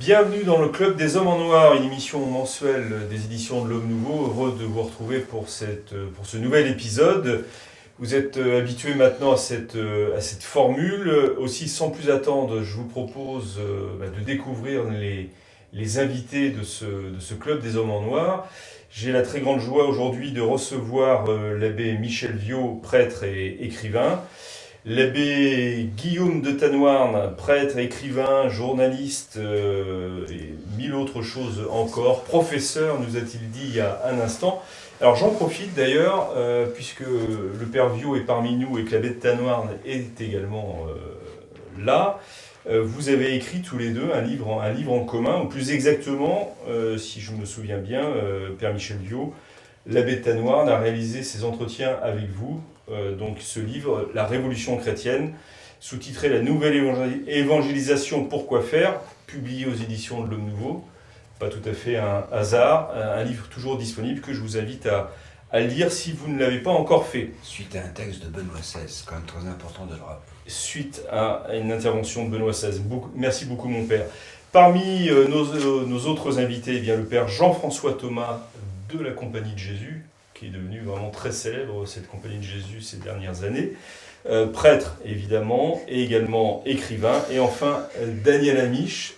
Bienvenue dans le Club des Hommes en Noir, une émission mensuelle des éditions de l'Homme Nouveau. Heureux de vous retrouver pour ce nouvel épisode. Vous êtes habitués maintenant à cette formule. Aussi, sans plus attendre, je vous propose de découvrir les invités de ce Club des Hommes en Noir. J'ai la très grande joie aujourd'hui de recevoir l'abbé Michel Viaud, prêtre et écrivain. L'abbé Guillaume de Tanoirne, prêtre, écrivain, journaliste et mille autres choses encore, professeur, nous a-t-il dit il y a un instant. Alors j'en profite d'ailleurs, puisque le père Viaud est parmi nous et que l'abbé de Tanoirne est également là. Vous avez écrit tous les deux un livre en commun, ou plus exactement, si je me souviens bien, père Michel Viaud, l'abbé de Tanoirne a réalisé ses entretiens avec vous. Donc ce livre, La Révolution chrétienne, sous-titré La nouvelle évangélisation, pourquoi faire, publié aux éditions de l'Homme Nouveau. Pas tout à fait un hasard, un livre toujours disponible que je vous invite à lire si vous ne l'avez pas encore fait. Suite à un texte de Benoît XVI, quand même très important de le rappeler. Suite à une intervention de Benoît XVI. Merci beaucoup mon père. Parmi nos autres invités, eh bien, le père Jean-François Thomas de la Compagnie de Jésus, qui est devenu vraiment très célèbre, cette Compagnie de Jésus, ces dernières années. Prêtre, évidemment, et également écrivain. Et enfin, Daniel Amiche,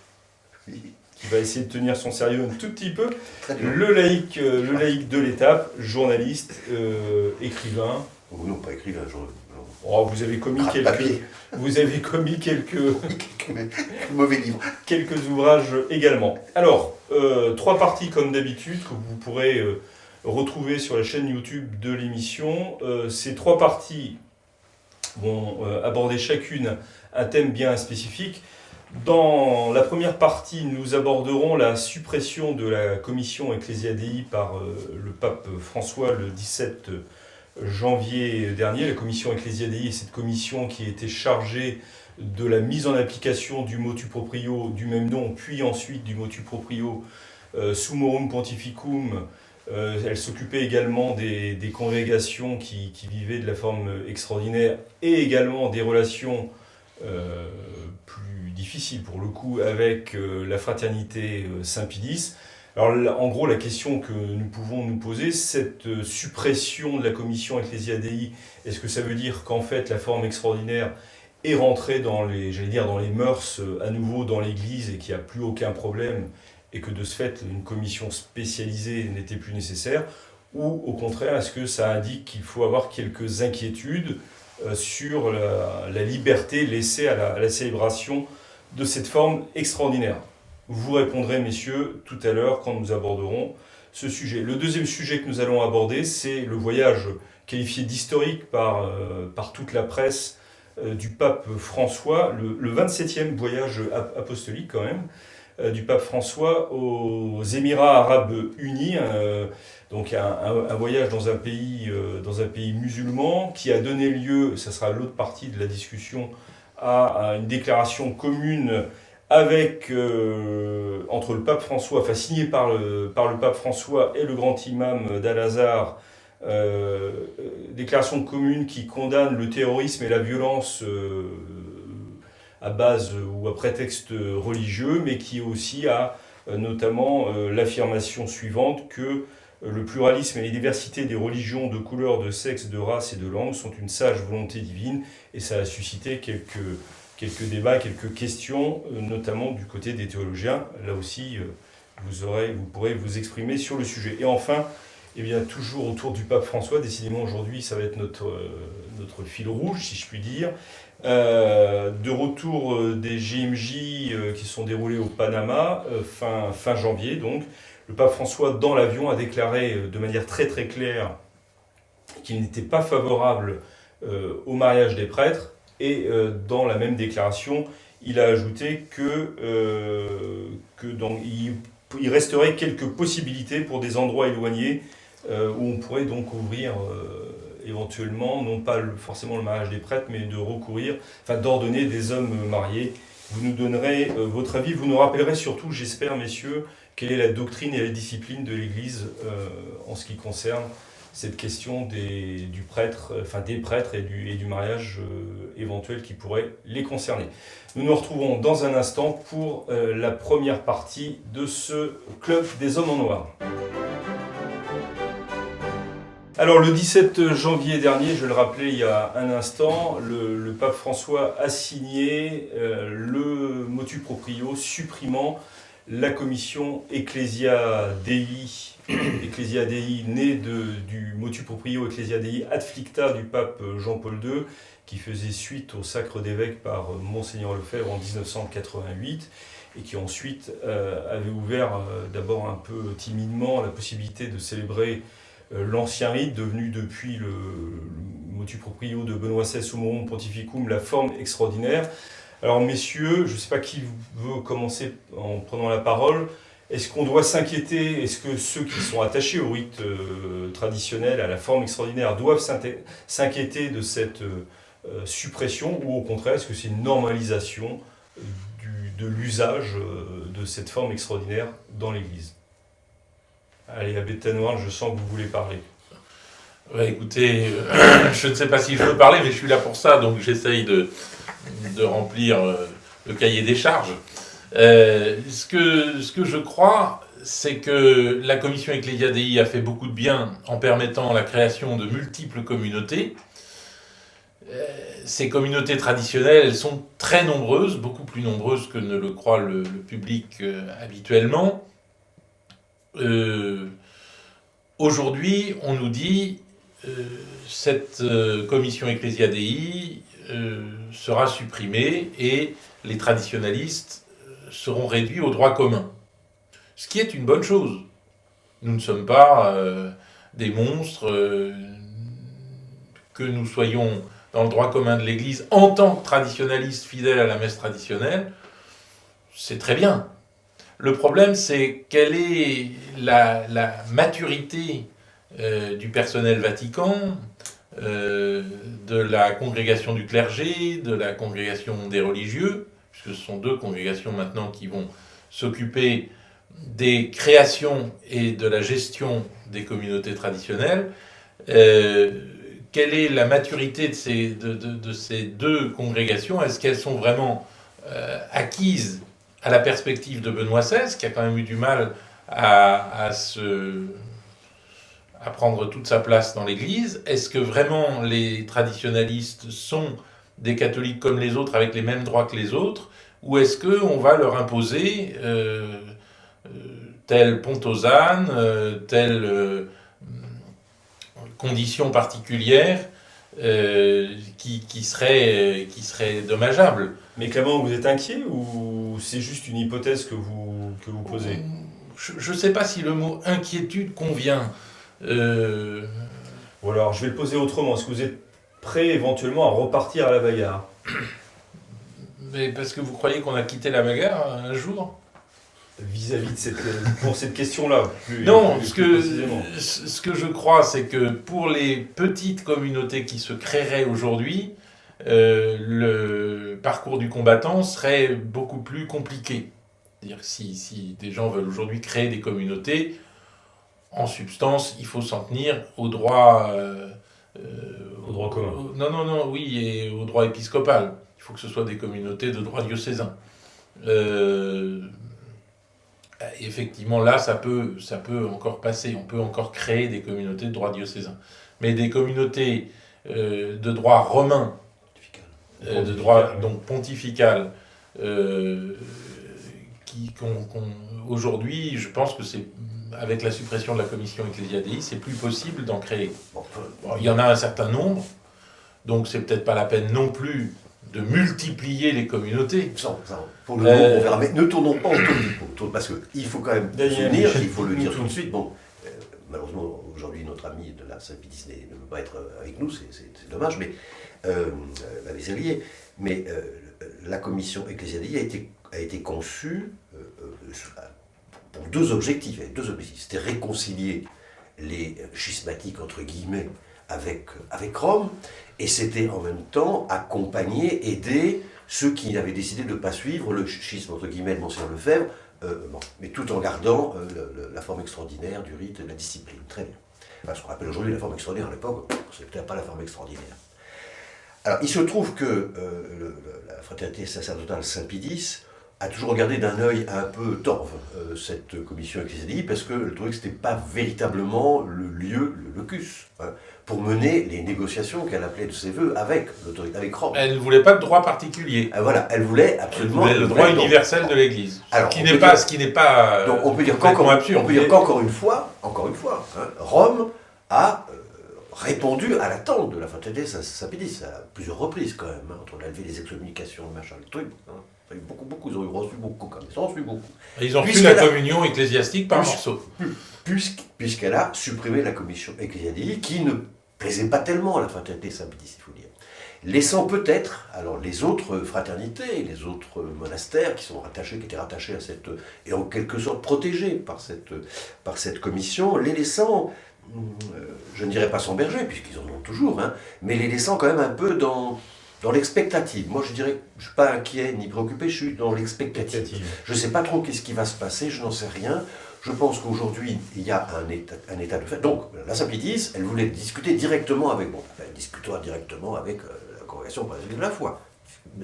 qui va essayer de tenir son sérieux un tout petit peu. Le laïc de l'étape, journaliste, écrivain. Oh, non, pas écrivain, Oh, vous avez commis quelques mauvais livres. Quelques ouvrages également. Alors, 3 parties comme d'habitude que vous pourrez retrouver sur la chaîne YouTube de l'émission. Ces 3 parties vont aborder chacune un thème bien spécifique. Dans la première partie, nous aborderons la suppression de la commission Ecclesia Dei par le pape François le 17 janvier dernier. La commission Ecclesia Dei est cette commission qui a été chargée de la mise en application du motu proprio du même nom, puis ensuite du motu proprio Summorum Pontificum. Elle s'occupait également des congrégations qui vivaient de la forme extraordinaire et également des relations plus difficiles pour le coup avec la fraternité Saint-Pidis. Alors en gros la question que nous pouvons nous poser, cette suppression de la commission Ecclesia Dei, est-ce que ça veut dire qu'en fait la forme extraordinaire est rentrée dans les mœurs à nouveau dans l'Église et qu'il n'y a plus aucun problème et que de ce fait, une commission spécialisée n'était plus nécessaire, ou au contraire, est-ce que ça indique qu'il faut avoir quelques inquiétudes sur la liberté laissée à la célébration de cette forme extraordinaire? Vous répondrez, messieurs, tout à l'heure quand nous aborderons ce sujet. Le deuxième sujet que nous allons aborder, c'est le voyage qualifié d'historique par toute la presse du pape François, le 27e voyage apostolique quand même, du pape François aux Émirats Arabes Unis, donc un voyage dans un pays musulman qui a donné lieu, ça sera l'autre partie de la discussion, à une déclaration commune avec, entre le pape François, enfin signée par le pape François et le grand imam d'Al-Azhar, déclaration commune qui condamne le terrorisme et la violence à base ou à prétexte religieux, mais qui aussi a notamment l'affirmation suivante que le pluralisme et les diversités des religions, de couleur, de sexe, de race et de langue sont une sage volonté divine, et ça a suscité quelques débats, quelques questions, notamment du côté des théologiens. Là aussi, vous pourrez vous exprimer sur le sujet. Et enfin, eh bien, toujours autour du pape François, décidément aujourd'hui, ça va être notre fil rouge, si je puis dire. De retour des JMJ qui sont déroulés au Panama, fin janvier donc, le pape François dans l'avion a déclaré de manière très très claire qu'il n'était pas favorable au mariage des prêtres, et dans la même déclaration, il a ajouté il resterait quelques possibilités pour des endroits éloignés où on pourrait donc ouvrir éventuellement, non pas forcément le mariage des prêtres, mais d'ordonner des hommes mariés. Vous nous donnerez votre avis, vous nous rappellerez surtout, j'espère, messieurs, quelle est la doctrine et la discipline de l'Église en ce qui concerne cette question du prêtre, enfin des prêtres et du mariage éventuel qui pourrait les concerner. Nous nous retrouvons dans un instant pour la première partie de ce Club des Hommes en Noir. Alors le 17 janvier dernier, je le rappelais il y a un instant, le pape François a signé le motu proprio supprimant la commission Ecclesia Dei, née du motu proprio Ecclesia Dei Adflicta du pape Jean-Paul II, qui faisait suite au sacre d'évêque par Monseigneur Lefebvre en 1988, et qui ensuite avait ouvert d'abord un peu timidement la possibilité de célébrer l'ancien rite, devenu depuis le motu proprio de Benoît XVI Summorum Pontificum, la forme extraordinaire. Alors messieurs, je ne sais pas qui veut commencer en prenant la parole. Est-ce qu'on doit s'inquiéter? Est-ce que ceux qui sont attachés au rite traditionnel, à la forme extraordinaire, doivent s'inquiéter de cette suppression, ou au contraire, est-ce que c'est une normalisation de l'usage de cette forme extraordinaire dans l'Église? Allez, Abbé Tanoir, je sens que vous voulez parler. Ouais, écoutez, je ne sais pas si je veux parler, mais je suis là pour ça, donc j'essaye de remplir le cahier des charges. Ce que je crois, c'est que la commission Ecclesia Dei a fait beaucoup de bien en permettant la création de multiples communautés. Ces communautés traditionnelles, elles sont très nombreuses, beaucoup plus nombreuses que ne le croit le public habituellement. Aujourd'hui, on nous dit cette commission Ecclesia Dei sera supprimée et les traditionalistes seront réduits au droit commun. Ce qui est une bonne chose. Nous ne sommes pas des monstres, que nous soyons dans le droit commun de l'Église en tant que traditionalistes fidèles à la messe traditionnelle, c'est très bien. Le problème, c'est quelle est la maturité du personnel Vatican, de la congrégation du clergé, de la congrégation des religieux, puisque ce sont deux congrégations maintenant qui vont s'occuper des créations et de la gestion des communautés traditionnelles. Quelle est la maturité de ces deux congrégations? Est-ce qu'elles sont vraiment acquises à la perspective de Benoît XVI, qui a quand même eu du mal à prendre toute sa place dans l'Église? Est-ce que vraiment les traditionalistes sont des catholiques comme les autres, avec les mêmes droits que les autres? Ou est-ce qu'on va leur imposer telle Pontosane, telle condition particulière qui serait dommageable? Mais clairement, vous êtes inquiet ou c'est juste une hypothèse que vous posez? Je ne sais pas si le mot inquiétude convient. Ou alors, je vais le poser autrement. Est-ce que vous êtes prêt éventuellement à repartir à la bagarre? Mais parce que vous croyez qu'on a quitté la bagarre un jour? Vis-à-vis de pour cette question-là. Non, ce que je crois, c'est que pour les petites communautés qui se créeraient aujourd'hui, le parcours du combattant serait beaucoup plus compliqué. C'est-à-dire que si des gens veulent aujourd'hui créer des communautés, en substance, il faut s'en tenir au droit... au droit commun. Oui, et au droit épiscopal. Il faut que ce soit des communautés de droit diocésain. Effectivement, là, ça peut encore passer. On peut encore créer des communautés de droit diocésain. Mais des communautés de droit romain, de droit donc pontifical, aujourd'hui, je pense que c'est avec la suppression de la commission Ecclesia Dei, c'est plus possible d'en créer. Il y en a un certain nombre, donc c'est peut-être pas la peine non plus de multiplier les communautés. Pour le moment, on verra. Mais ne tournons pas autour du pot, parce qu'il faut quand même se souvenir, il faut le dire tout de suite. Bon, malheureusement, aujourd'hui, notre ami de la Saint-Pédis ne peut pas être avec nous, c'est dommage, mais l'abbé Sellier, mais la commission Ecclesia Dei a été conçue pour deux objectifs. C'était réconcilier les schismatiques, entre guillemets, avec Rome, et c'était en même temps accompagner, aider ceux qui avaient décidé de ne pas suivre le schisme, entre guillemets, de Monseigneur Lefebvre, mais tout en gardant la forme extraordinaire du rite et de la discipline. Très bien. ce qu'on appelle aujourd'hui la forme extraordinaire. À l'époque, c'était pas la forme extraordinaire. Alors, il se trouve que la fraternité sacerdotale Saint-Pie-X a toujours regardé d'un œil un peu torve cette commission ecclésiastique parce qu'elle trouvait que ce n'était pas véritablement le lieu, le locus, pour mener les négociations qu'elle appelait de ses voeux avec l'autorité, avec Rome. Elle ne voulait pas de droit particulier. Voilà, elle voulait absolument... le droit universel de l'Église. Alors, ce qui n'est pas donc on peut dire qu'encore une fois, Rome a répondu à l'attente de la fraternité Saint-Pie-X à plusieurs reprises quand même, entre la levée des excommunications, machin, le truc. Il y a eu beaucoup, ils ont reçu beaucoup quand même, ils ont reçu beaucoup. Et ils ont reçu la communion ecclésiastique par morceaux. Puisqu'elle a supprimé la commission ecclésiastique qui ne plaisait pas tellement à la fraternité Saint-Pie-X, il faut dire. Laissant peut-être, alors les autres fraternités, les autres monastères qui étaient rattachés à cette, et en quelque sorte protégés par cette commission, les laissant, je ne dirais pas sans berger, puisqu'ils en ont toujours, mais les laissant quand même un peu dans l'expectative. Moi, je dirais que je ne suis pas inquiet ni préoccupé, je suis dans l'expectative. Je ne sais pas trop qu'est-ce qui va se passer, je n'en sais rien. Je pense qu'aujourd'hui, il y a un état de fait. Donc, la Saint-Pie-X, elle voulait discuter directement avec... elle discutera directement avec la Congrégation pour de la foi.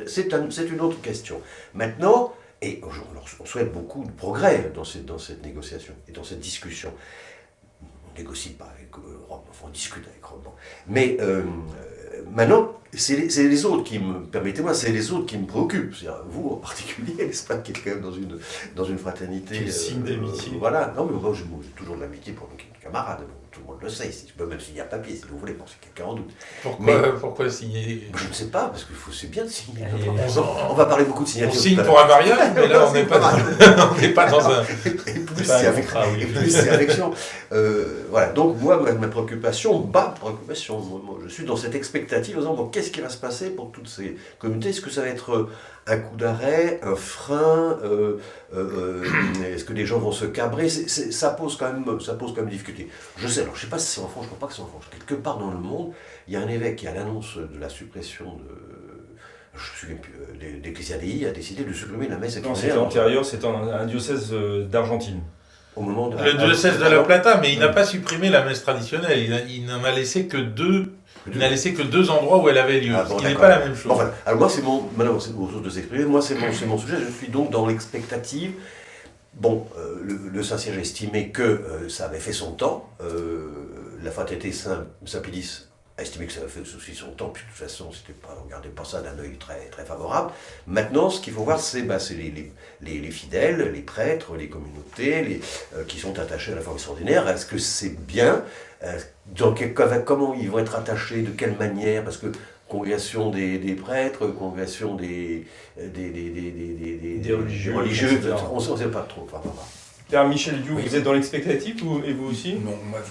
C'est une autre question. Maintenant, et on souhaite beaucoup de progrès dans cette négociation et dans cette discussion. On ne négocie pas avec Rome, enfin, on discute avec Rome. Mais maintenant, c'est les autres qui me... Permettez-moi, c'est les autres qui me préoccupent. C'est-à-dire vous en particulier, n'est-ce pas, qui êtes quand même dans une fraternité... Quel signe d'amitié. Voilà. Non, mais moi, j'ai toujours de l'amitié pour mes camarades. Tout le monde le sait. Si je peux même signer un papier, si vous voulez, pour quelqu'un en doute. Pourquoi signer? Je ne sais pas, parce que c'est bien de signer. On va parler beaucoup de signature. On signe pour un mariage, mais là, on n'est pas dans un... Et plus, c'est affection. Voilà. Donc, moi, ma préoccupation, moi, je suis dans cette expectative, en disant, bon, qu'est-ce qui va se passer pour toutes ces communautés? Est-ce que ça va être un coup d'arrêt, un frein, est-ce que les gens vont se cabrer? Ça pose quand même difficulté. Je sais, alors je ne sais pas si c'est en France, je ne crois pas que c'est en France. Quelque part dans le monde, il y a un évêque qui, à l'annonce de la suppression je ne me souviens plus, l'Ecclésiadie, a décidé de supprimer la messe extraordinaire. Non, c'était antérieur, c'était un diocèse d'Argentine. Au moment de le diocèse de La Plata, mais il n'a pas supprimé la messe traditionnelle, il n'en a laissé que deux. Il n'a laissé que 2 endroits où elle avait lieu, ce qui n'est pas la même chose. Bon, enfin, alors moi, maintenant, c'est aux autres de s'exprimer, moi, c'est mon sujet, je suis donc dans l'expectative. Bon, le Saint-Siège a estimé que ça avait fait son temps, la fraternité Saint-Pie-X a estimé que ça avait fait aussi son temps, puis de toute façon, on ne regardait pas ça d'un œil très, très favorable. Maintenant, ce qu'il faut voir, c'est les fidèles, les prêtres, les communautés, qui sont attachés à la forme extraordinaire. Est-ce que c'est bien? Comment ils vont être attachés, de quelle manière? Parce que congrégation des prêtres, congrégation des religieux, on ne sait pas trop. Enfin, Père Michel Diouf, vous êtes dans l'expectative et vous aussi? Non, moi,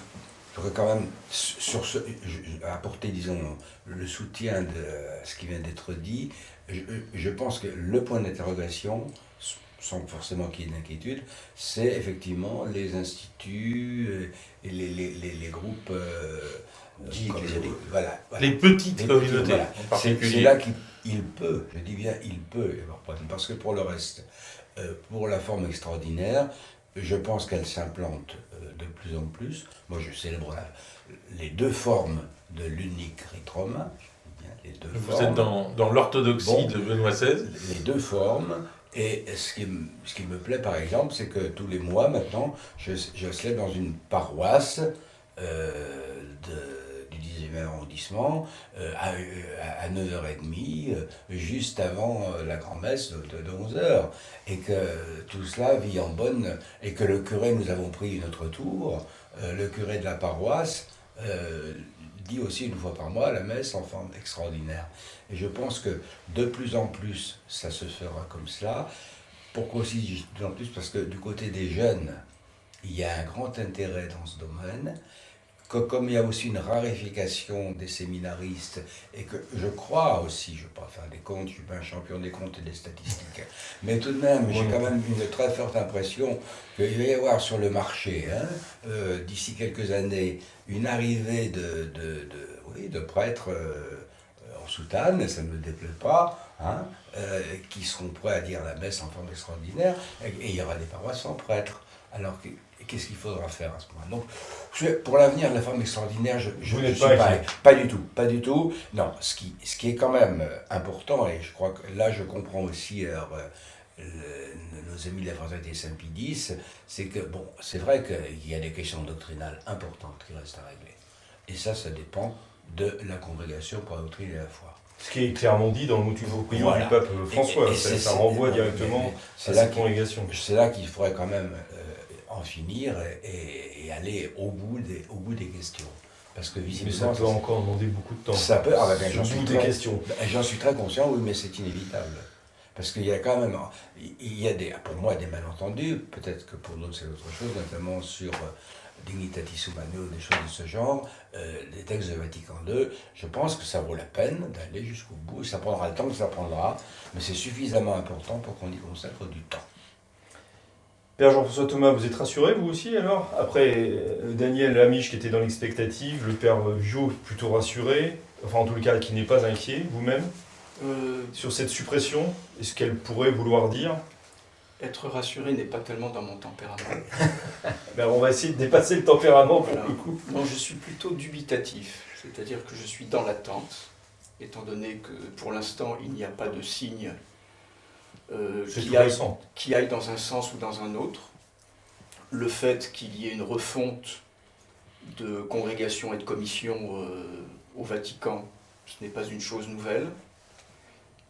j'aurais quand même apporter, disons, le soutien de ce qui vient d'être dit. Je pense que le point d'interrogation, sans forcément qu'il y ait d'inquiétude, c'est effectivement les instituts et les groupes voilà. Les petites communautés, voilà. en particulier. C'est là qu'il peut, je dis bien il peut y avoir problème, parce que pour le reste, pour la forme extraordinaire, je pense qu'elle s'implante de plus en plus. Moi, je célèbre les 2 formes de l'unique rite romain. Vous êtes dans l'orthodoxie de Benoît XVI. Les 2 formes. Et ce qui me plaît, par exemple, c'est que tous les mois, maintenant, je célèbre dans une paroisse du 10e arrondissement à 9h30, juste avant la grand-messe de 11h. Et que tout cela vit en bonne... Et que le curé, nous avons pris notre tour, le curé de la paroisse dit aussi 1 fois par mois la messe en forme extraordinaire. Et je pense que de plus en plus, ça se fera comme cela. Pourquoi aussi de plus en plus? Parce que du côté des jeunes, il y a un grand intérêt dans ce domaine. Comme il y a aussi une raréfication des séminaristes, et que je crois aussi, je ne vais pas faire des comptes, je ne suis pas un champion des comptes et des statistiques, mais tout de même, j'ai quand même une très forte impression qu'il va y avoir sur le marché, d'ici quelques années, une arrivée de prêtres en soutane, ça ne me déplaît pas, qui seront prêts à dire la messe en forme extraordinaire, et il y aura des paroisses sans prêtres. Alors qu'est-ce qu'il faudra faire à ce moment-là. Donc, pour l'avenir de la forme extraordinaire, je Vous ne n'êtes suis pas pas, inquiet. pas du tout. Non, ce qui est quand même important, et je crois que là je comprends aussi nos amis de la fraternité Saint-Pie-X, c'est que, bon, c'est vrai qu'il y a des questions doctrinales importantes qui restent à régler. Et ça dépend de la congrégation pour la doctrine et la foi. Ce qui est clairement dit dans le motu proprio Voilà. du pape François, Et ça renvoie directement à cette congrégation. C'est là qu'il faudrait quand même en finir et aller au bout des questions. Parce que Mais visiblement, ça peut encore demander beaucoup de temps. ça peut. Ah ben, questions. J'en suis très conscient, oui, mais c'est inévitable. Parce qu'il y a quand même, il y a pour moi des malentendus, peut-être que pour d'autres c'est autre chose, notamment sur Dignitatis Humanae, des choses de ce genre, des textes de Vatican II. Je pense que ça vaut la peine d'aller jusqu'au bout. Ça prendra le temps que ça prendra, mais c'est suffisamment important pour qu'on y consacre du temps. Père Jean-François Thomas, vous êtes rassuré vous aussi alors? Après Daniel Amiche qui était dans l'expectative, le Père Viau plutôt rassuré, enfin en tout cas qui n'est pas inquiet, vous-même, sur cette suppression, et ce qu'elle pourrait vouloir dire? Être rassuré n'est pas tellement dans mon tempérament. Ben, on va essayer de dépasser le tempérament pour Voilà. le coup. Non, je suis plutôt dubitatif, c'est-à-dire que je suis dans l'attente, étant donné que pour l'instant il n'y a pas de signe C'est tout récent. qui aille dans un sens ou dans un autre. Le fait qu'il y ait une refonte de congrégations et de commissions au Vatican, ce n'est pas une chose nouvelle.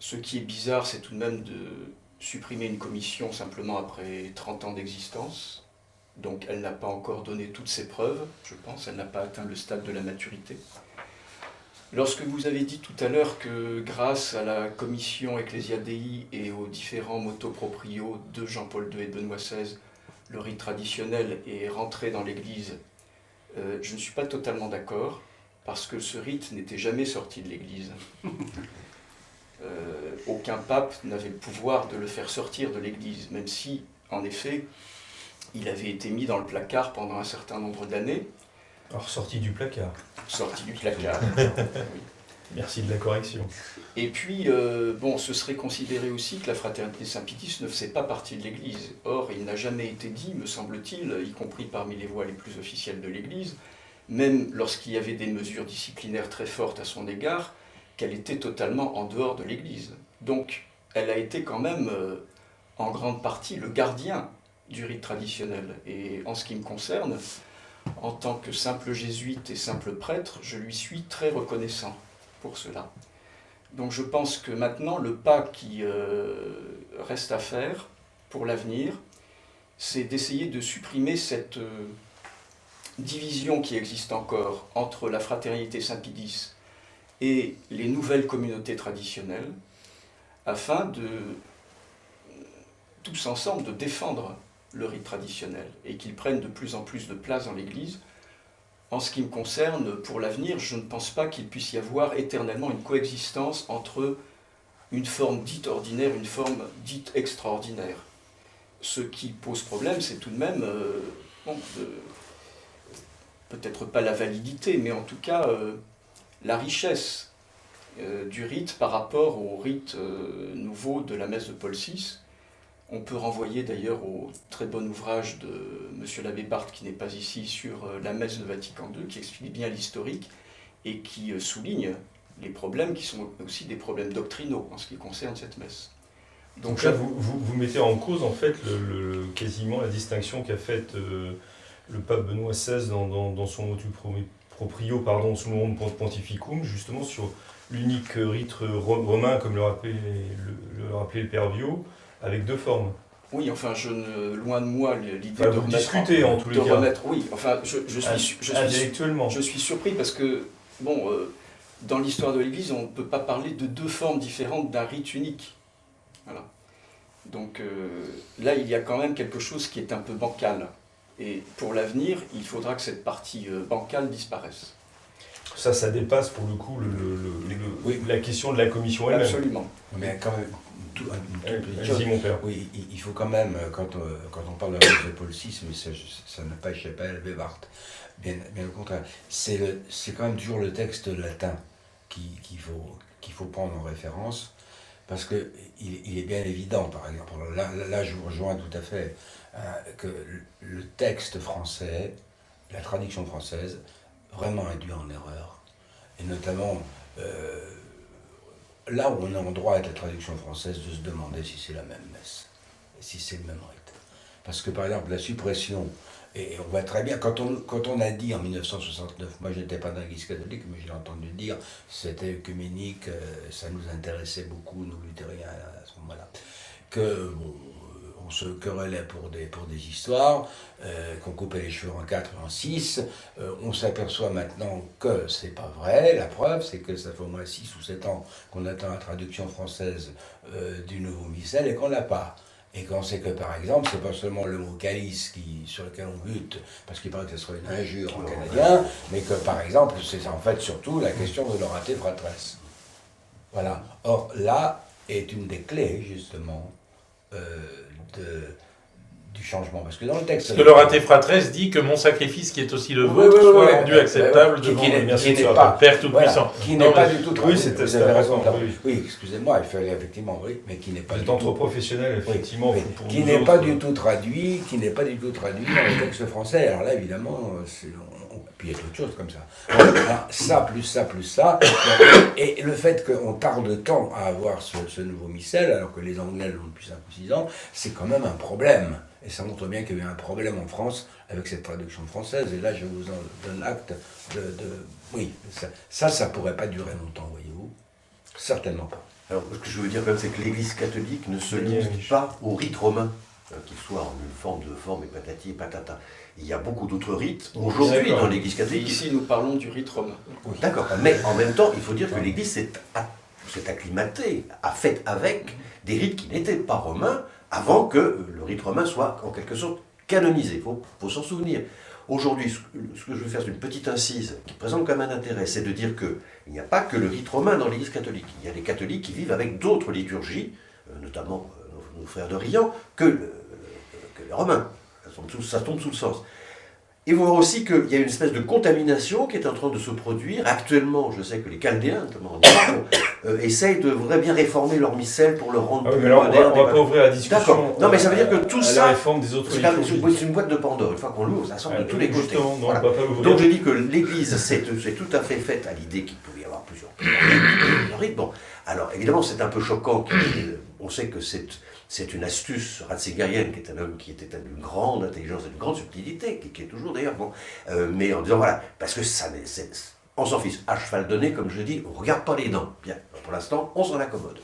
Ce qui est bizarre, c'est tout de même de supprimer une commission simplement après 30 ans d'existence. Donc elle n'a pas encore donné toutes ses preuves, je pense, elle n'a pas atteint le stade de la maturité. Lorsque vous avez dit tout à l'heure que grâce à la commission Ecclesia Dei et aux différents motu proprio de Jean-Paul II et de Benoît XVI, le rite traditionnel est rentré dans l'Église, je ne suis pas totalement d'accord, parce que ce rite n'était jamais sorti de l'Église. Aucun pape n'avait le pouvoir de le faire sortir de l'Église, même si, en effet, il avait été mis dans le placard pendant un certain nombre d'années. Alors sorti du placard. Sorti du placard. Oui. Merci de la correction. Et puis, bon, ce serait considéré aussi que la fraternité Saint-Pie-X ne faisait pas partie de l'Église. Or, il n'a jamais été dit, me semble-t-il, y compris parmi les voix les plus officielles de l'Église, même lorsqu'il y avait des mesures disciplinaires très fortes à son égard, qu'elle était totalement en dehors de l'Église. Donc, elle a été quand même, en grande partie, le gardien du rite traditionnel. Et en ce qui me concerne, en tant que simple jésuite et simple prêtre, je lui suis très reconnaissant pour cela. Donc je pense que maintenant, le pas qui reste à faire pour l'avenir, c'est d'essayer de supprimer cette division qui existe encore entre la fraternité Saint-Pie-X et les nouvelles communautés traditionnelles, afin de, tous ensemble, de défendre le rite traditionnel, et qu'ils prennent de plus en plus de place dans l'Église. En ce qui me concerne, pour l'avenir, je ne pense pas qu'il puisse y avoir éternellement une coexistence entre une forme dite ordinaire et une forme dite extraordinaire. Ce qui pose problème, c'est tout de même, peut-être pas la validité, mais en tout cas la richesse du rite par rapport au rite nouveau de la messe de Paul VI. On peut renvoyer d'ailleurs au très bon ouvrage de M. l'abbé Barthes, qui n'est pas ici, sur la messe de Vatican II, qui explique bien l'historique et qui souligne les problèmes qui sont aussi des problèmes doctrinaux en ce qui concerne cette messe. Donc là, vous mettez en cause en fait quasiment la distinction qu'a faite le pape Benoît XVI dans son motu proprio, sous le nom de Pontificum, justement sur l'unique rite romain, comme le rappelait le Père Viau, avec deux formes. Oui, enfin, loin de moi l'idée de vous remettre... discutez en tous les cas. Oui, enfin, je suis surpris parce que, bon, dans l'histoire de l'Église, on ne peut pas parler de deux formes différentes d'un rite unique. Voilà. Donc là, il y a quand même quelque chose qui est un peu bancal. Et pour l'avenir, il faudra que cette partie bancale disparaisse. Ça dépasse pour le coup la question de la commission elle-même. Absolument. Mais quand même, Allez-y, mon père. oui, il faut quand même, quand on parle de la messe de Paul VI, mais ça n'a pas échappé à l'abbé Barthes, bien au contraire, c'est quand même toujours le texte latin qu'il faut prendre en référence, Parce qu'il est bien évident, par exemple, là je vous rejoins tout à fait, que le texte français, la traduction française, vraiment induit en erreur. Et notamment, là où on est en droit avec la traduction française de se demander si c'est la même messe, et si c'est le même rite. Parce que par exemple, la suppression, et on voit très bien, quand on a dit en 1969, moi j'étais pas dans l'Église catholique, mais j'ai entendu dire, c'était œcuménique, ça nous intéressait beaucoup, nous luthériens à ce moment-là, que bon, on se querellait pour des histoires, qu'on coupait les cheveux en 4 et en 6, on s'aperçoit maintenant que c'est pas vrai, la preuve c'est que ça fait au moins 6 ou 7 ans qu'on attend la traduction française du nouveau missel et qu'on l'a pas. Et qu'on sait que, par exemple, c'est pas seulement le mot calice sur lequel on bute, parce qu'il paraît que ce serait une injure en canadien, mais que, par exemple, c'est en fait surtout la question de l'orate fratres. Voilà. Or, là est une des clés, justement, du changement. Parce que dans le texte... Parce que l'orate fratres dit que mon sacrifice, qui est aussi le vôtre, soit rendu acceptable devant le Père Tout-Puissant. Qui n'est pas du tout traduit. Oui, vous avez raison. Oui, excusez-moi, il fallait effectivement, oui, mais qui n'est pas vous du êtes entre professionnels, effectivement. Oui, qui n'est pas du tout traduit, dans le texte français. Alors là, évidemment, puis il y a d'autres choses comme ça. Alors, ça, plus ça. Et le fait qu'on tarde tant à avoir ce nouveau missel, alors que les Anglais l'ont depuis 5 ou 6 ans, c'est quand même un problème. Et ça montre bien qu'il y a eu un problème en France avec cette traduction française. Et là, je vous en donne acte oui, ça pourrait pas durer longtemps, voyez-vous. Certainement pas. Alors, ce que je veux dire quand même, c'est que l'Église catholique ne se limite pas au rite romain, qu'il soit en une forme et patati et patata. Il y a beaucoup d'autres rites aujourd'hui dans l'Église catholique. Ici, nous parlons du rite romain. Oui. D'accord, mais en même temps, il faut dire que l'Église s'est acclimatée, a fait avec des rites qui n'étaient pas romains, avant que le rite romain soit en quelque sorte canonisé. Il faut s'en souvenir. Aujourd'hui, ce que je veux faire, c'est une petite incise qui présente quand même un intérêt, c'est de dire qu'il n'y a pas que le rite romain dans l'Église catholique. Il y a des catholiques qui vivent avec d'autres liturgies, notamment nos frères de Riant, que les Romains. Ça tombe sous le sens. Et vous voyez aussi qu'il y a une espèce de contamination qui est en train de se produire. Actuellement, je sais que les Chaldéens, notamment en Iran, essayent de vraiment bien réformer leur missel pour le rendre plus moderne. On va pas ouvrir la discussion. D'accord. Non, mais ça veut dire que tout ça, la réforme des autres c'est une boîte de Pandore. Une fois qu'on l'ouvre, ça sort de tous les côtés. Voilà. Donc je dis que l'Église s'est tout à fait faite à l'idée qu'il pouvait y avoir plusieurs rites. Bon, alors évidemment, c'est un peu choquant. On sait que c'est une astuce ratzingerienne, qui est un homme qui était d'une grande intelligence et d'une grande subtilité, qui est toujours d'ailleurs bon, mais en disant voilà, parce que on s'en fiche, à cheval donné, comme je dis, on ne regarde pas les dents. Bien, pour l'instant, on s'en accommode.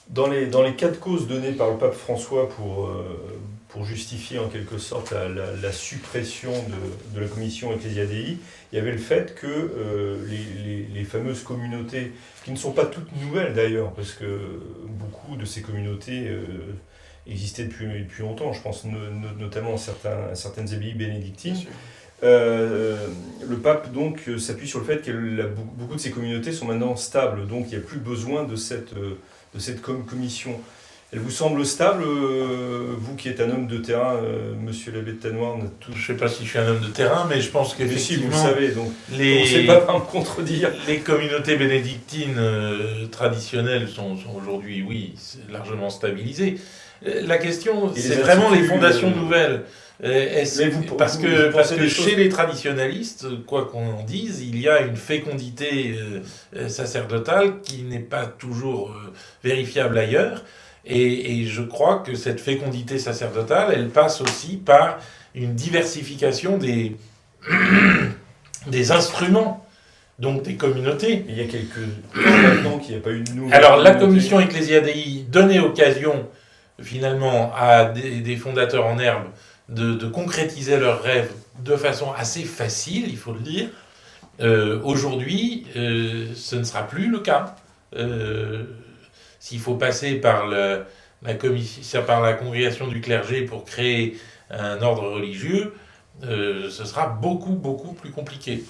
Dans les 4 causes données par le pape François pour justifier en quelque sorte la suppression de la commission Ecclesia Dei, il y avait le fait que les fameuses communautés, qui ne sont pas toutes nouvelles d'ailleurs, parce que beaucoup de ces communautés existaient depuis longtemps, je pense notamment à certaines abbayes bénédictines. Le pape donc s'appuie sur le fait que beaucoup de ces communautés sont maintenant stables, donc il n'y a plus besoin de cette commission. Elle vous semble stable, vous qui êtes un homme de terrain, monsieur l'abbé de Tanoir? Je ne sais pas si je suis un homme de terrain, mais je pense qu'effectivement, si, vous le savez, donc on ne sait pas me contredire. Les communautés bénédictines traditionnelles sont aujourd'hui, oui, largement stabilisées. La question, c'est vraiment les fondations nouvelles. Parce que chez les traditionalistes, quoi qu'on en dise, il y a une fécondité sacerdotale qui n'est pas toujours vérifiable ailleurs. Et je crois que cette fécondité sacerdotale, elle passe aussi par une diversification des instruments, donc des communautés. Il y a quelques temps maintenant qu'il n'y a pas eu de nouvelles. Alors la commission Ecclesia Dei donnait occasion finalement à des fondateurs en herbe de concrétiser leurs rêves de façon assez facile, il faut le dire. Aujourd'hui, ce ne sera plus le cas. S'il faut passer par la congrégation du clergé pour créer un ordre religieux, ce sera beaucoup, beaucoup plus compliqué.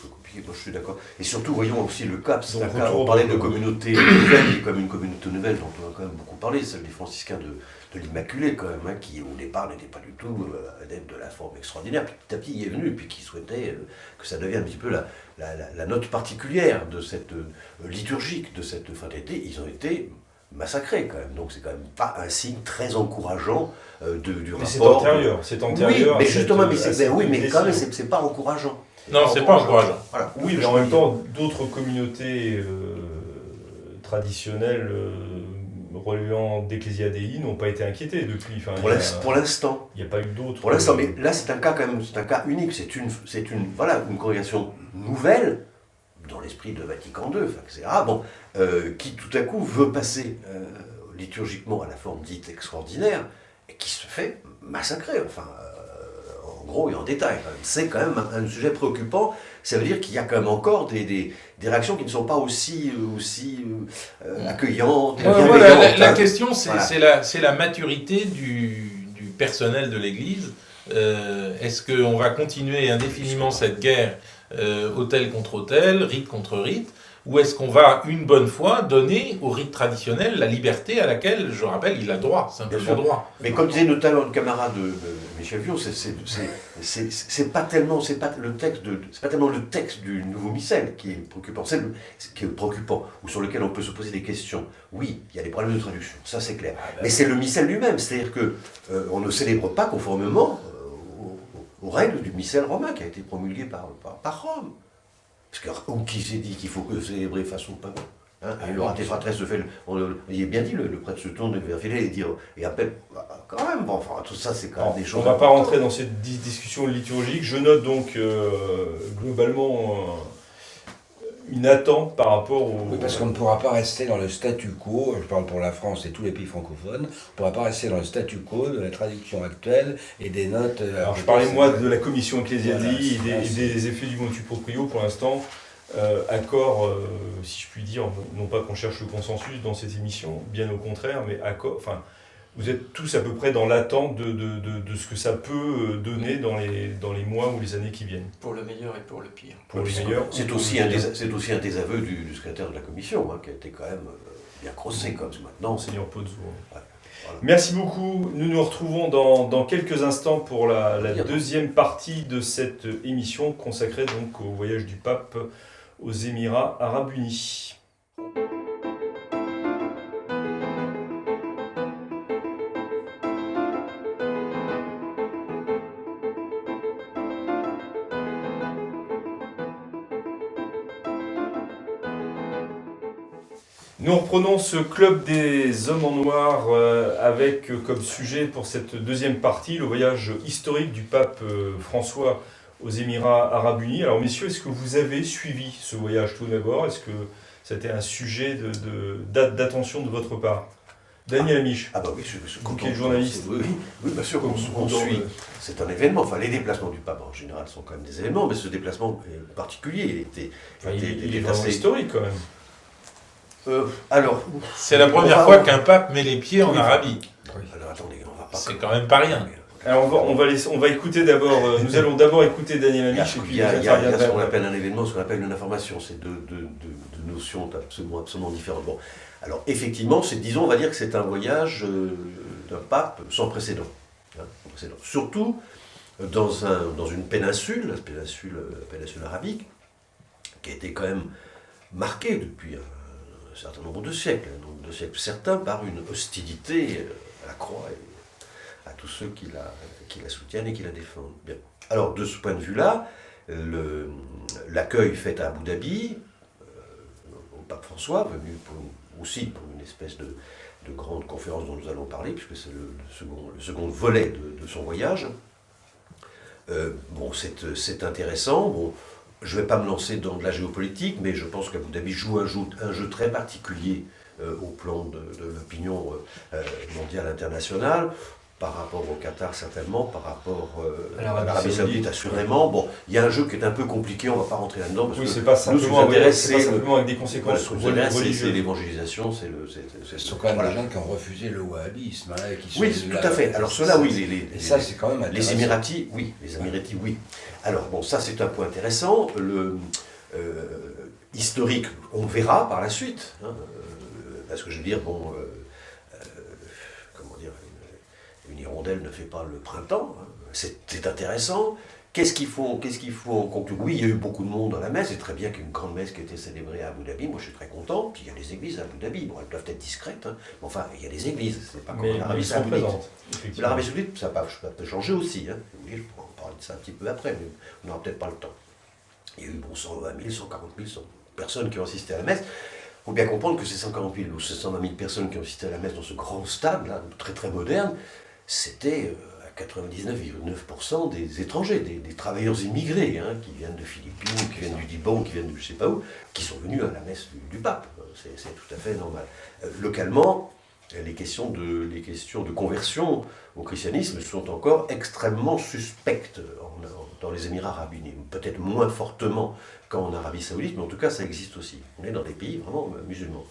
Moi, je suis d'accord. Et surtout, voyons aussi le cap. On parlait de communauté nouvelle, comme une communauté nouvelle dont on a quand même beaucoup parlé, celle des franciscains de l'Immaculée, quand même, qui au départ n'était pas du tout adepte de la forme extraordinaire. Puis petit à petit, il est venu, et puis qui souhaitait que ça devienne un petit peu la note particulière de cette liturgique, de cette fin d'été. Ils ont été massacrés quand même. Donc c'est quand même pas un signe très encourageant du mais rapport. c'est antérieur. Oui, mais justement, oui, mais quand même, c'est pas encourageant. Non, c'est pas encourageant. Voilà. Oui, mais en même temps, d'autres communautés traditionnelles relevant d'Ecclésiadei n'ont pas été inquiétées depuis. Enfin, Pour l'instant. Il n'y a pas eu d'autres. Pour l'instant, mais là c'est un cas quand même, c'est un cas unique. C'est une congrégation nouvelle dans l'esprit de Vatican II, etc. Bon, qui tout à coup veut passer liturgiquement à la forme dite extraordinaire et qui se fait massacrer. Enfin, en gros et en détail. C'est quand même un sujet préoccupant. Ça veut dire qu'il y a quand même encore des réactions qui ne sont pas aussi accueillantes. Voilà, la question, c'est Voilà. c'est la maturité du personnel de l'Église. Est-ce qu'on va continuer indéfiniment cette guerre autel contre autel, rite contre rite, ou est-ce qu'on va une bonne fois donner au rite traditionnel la liberté à laquelle, je rappelle, il a droit, simplement droit. Mais comme disait notamment le camarade de Michel Viau, c'est pas tellement le texte du nouveau missel qui est préoccupant, qui est préoccupant, ou sur lequel on peut se poser des questions. Oui, il y a des problèmes de traduction, ça c'est clair. Mais c'est le missel lui-même, c'est-à-dire que on ne célèbre pas conformément aux règles du missel romain qui a été promulgué par Rome. Parce que qui s'est dit qu'il faut que célébrer façon païenne, hein, et le raté fratres se fait, il est bien dit, le prêtre se tourne vers Philée et appelle, quand même, bon, enfin tout ça c'est quand même des choses. On ne va pas rentrer dans cette discussion liturgique. Je note donc globalement une attente par rapport au... Oui, parce qu'on ne pourra pas rester dans le statu quo, je parle pour la France et tous les pays francophones, on ne pourra pas rester dans le statu quo de la traduction actuelle et des notes... Alors je parlais moi de la commission Ecclésiadei voilà, et des effets du motu proprio pour l'instant. Accord, si je puis dire, non pas qu'on cherche le consensus dans cette émission, bien au contraire, mais accord, enfin, vous êtes tous à peu près dans l'attente de ce que ça peut donner dans les mois ou les années qui viennent. Pour le meilleur et pour le pire. Pour les meilleurs. C'est aussi un des aveux du secrétaire de la commission, hein, qui a été quand même bien crossé comme maintenant. Monseigneur Pozzo. Voilà. Merci beaucoup. Nous nous retrouvons dans quelques instants pour la deuxième partie de cette émission consacrée donc au voyage du pape aux Émirats Arabes Unis. Nous reprenons ce club des hommes en noir avec comme sujet pour cette deuxième partie le voyage historique du pape François aux Émirats Arabes Unis. Alors messieurs, est-ce que vous avez suivi ce voyage tout d'abord? Est-ce que c'était un sujet d'attention de votre part? Daniel Amiche, ah bah oui, vous qui êtes journaliste. Oui, bien sûr qu'on suit. C'est un événement. Enfin, les déplacements du pape en général sont quand même des événements, mais ce déplacement est particulier. Il est vraiment historique quand même. Alors, c'est la première fois qu'un pape met les pieds en Arabie. Alors attendez, on va pas. C'est quand même pas rien. Alors on va écouter d'abord. Nous allons d'abord écouter Daniel Amiche. Il y a ce qu'on appelle un événement, ce qu'on appelle une information. C'est deux notions absolument différentes. Bon, alors effectivement, on va dire que c'est un voyage d'un pape sans précédent. Surtout dans une péninsule, la péninsule arabique, qui a été quand même marquée depuis un certain nombre de siècles, certains par une hostilité à la croix et à tous ceux qui la soutiennent et qui la défendent. Bien. Alors, de ce point de vue-là, l'accueil fait à Abu Dhabi, au pape François, venu aussi pour une espèce de grande conférence dont nous allons parler, puisque c'est le second volet de son voyage. Bon, c'est intéressant. Bon, je ne vais pas me lancer dans de la géopolitique, mais je pense qu'Abu Dhabi joue un jeu très particulier au plan de l'opinion mondiale internationale, par rapport au Qatar certainement, par rapport à l'Arabie Saoudite assurément. Bon, il y a un jeu qui est un peu compliqué, on ne va pas rentrer là-dedans, parce oui, que c'est pas simplement avec des conséquences religieuses. C'est l'évangélisation, Ce sont quand même des gens qui ont refusé le wahhabisme. Hein, et qui oui, tout à fait. Alors ceux-là, oui. Ça, c'est quand même les Émiratis, oui. Alors, bon, ça, c'est un point intéressant. Historique, on verra par la suite. Hein, parce que je veux dire, bon, comment dire, une hirondelle ne fait pas le printemps. Hein. C'est intéressant. Qu'est-ce qu'il faut en conclure? Oui, il y a eu beaucoup de monde dans la messe, c'est très bien qu'il y ait une grande messe qui a été célébrée à Abu Dhabi, moi je suis très content, puis il y a des églises à Abu Dhabi, bon elles doivent être discrètes, hein. Mais enfin il y a des églises, c'est pas comme l'Arabie Saoudite. L'Arabie Saoudite, ça peut changer aussi, hein. Oui, je pourrais en parler de ça un petit peu après, mais on n'aura peut-être pas le temps. Il y a eu 120 000, 140 000 personnes qui ont assisté à la messe. Il faut bien comprendre que ces 140 000 ou ces 120 000 personnes qui ont assisté à la messe dans ce grand stade, là, très très moderne, c'était à 99,9% des étrangers, des travailleurs immigrés, hein, qui viennent de Philippines, qui viennent du Liban, qui viennent de je ne sais pas où, qui sont venus à la messe du pape. C'est tout à fait normal. Localement, les questions de conversion au christianisme sont encore extrêmement suspectes dans les Émirats arabes unis. Peut-être moins fortement qu'en Arabie saoudite, mais en tout cas ça existe aussi. On est dans des pays vraiment musulmans.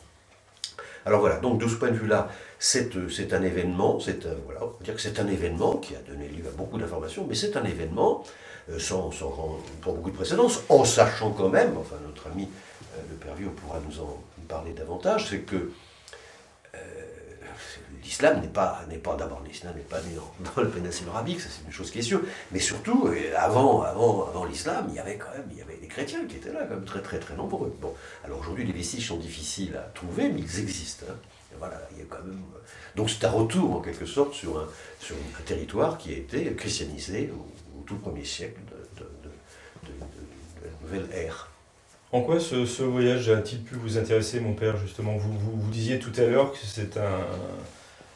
Alors voilà, donc de ce point de vue-là, c'est un événement, voilà, on peut dire que c'est un événement qui a donné lieu à beaucoup d'informations, mais c'est un événement sans beaucoup de précédence, en sachant quand même, enfin notre ami le Père Vieux pourra nous en parler davantage, c'est que l'islam n'est pas d'abord, l'islam n'est pas né dans le péninsule arabique, ça c'est une chose qui est sûre, mais surtout, avant l'islam, il y avait des chrétiens qui étaient là, quand même très très très nombreux. Bon, alors aujourd'hui les vestiges sont difficiles à trouver, mais ils existent. Hein. Voilà, il y a quand même... Donc c'est un retour en quelque sorte sur un territoire qui a été christianisé au tout premier siècle de la nouvelle ère. En quoi ce voyage a-t-il pu vous intéresser, mon père, justement? Vous disiez tout à l'heure que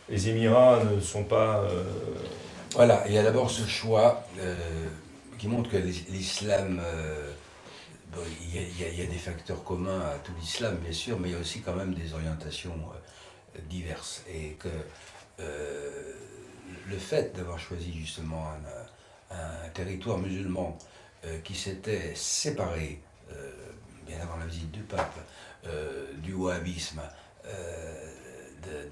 les Émirats ne sont pas... Voilà, il y a d'abord ce choix qui montre que l'islam... il y a des facteurs communs à tout l'islam, bien sûr, mais il y a aussi quand même des orientations diverses. Et que le fait d'avoir choisi justement un territoire musulman qui s'était séparé, bien avant la visite du pape, du wahhabisme,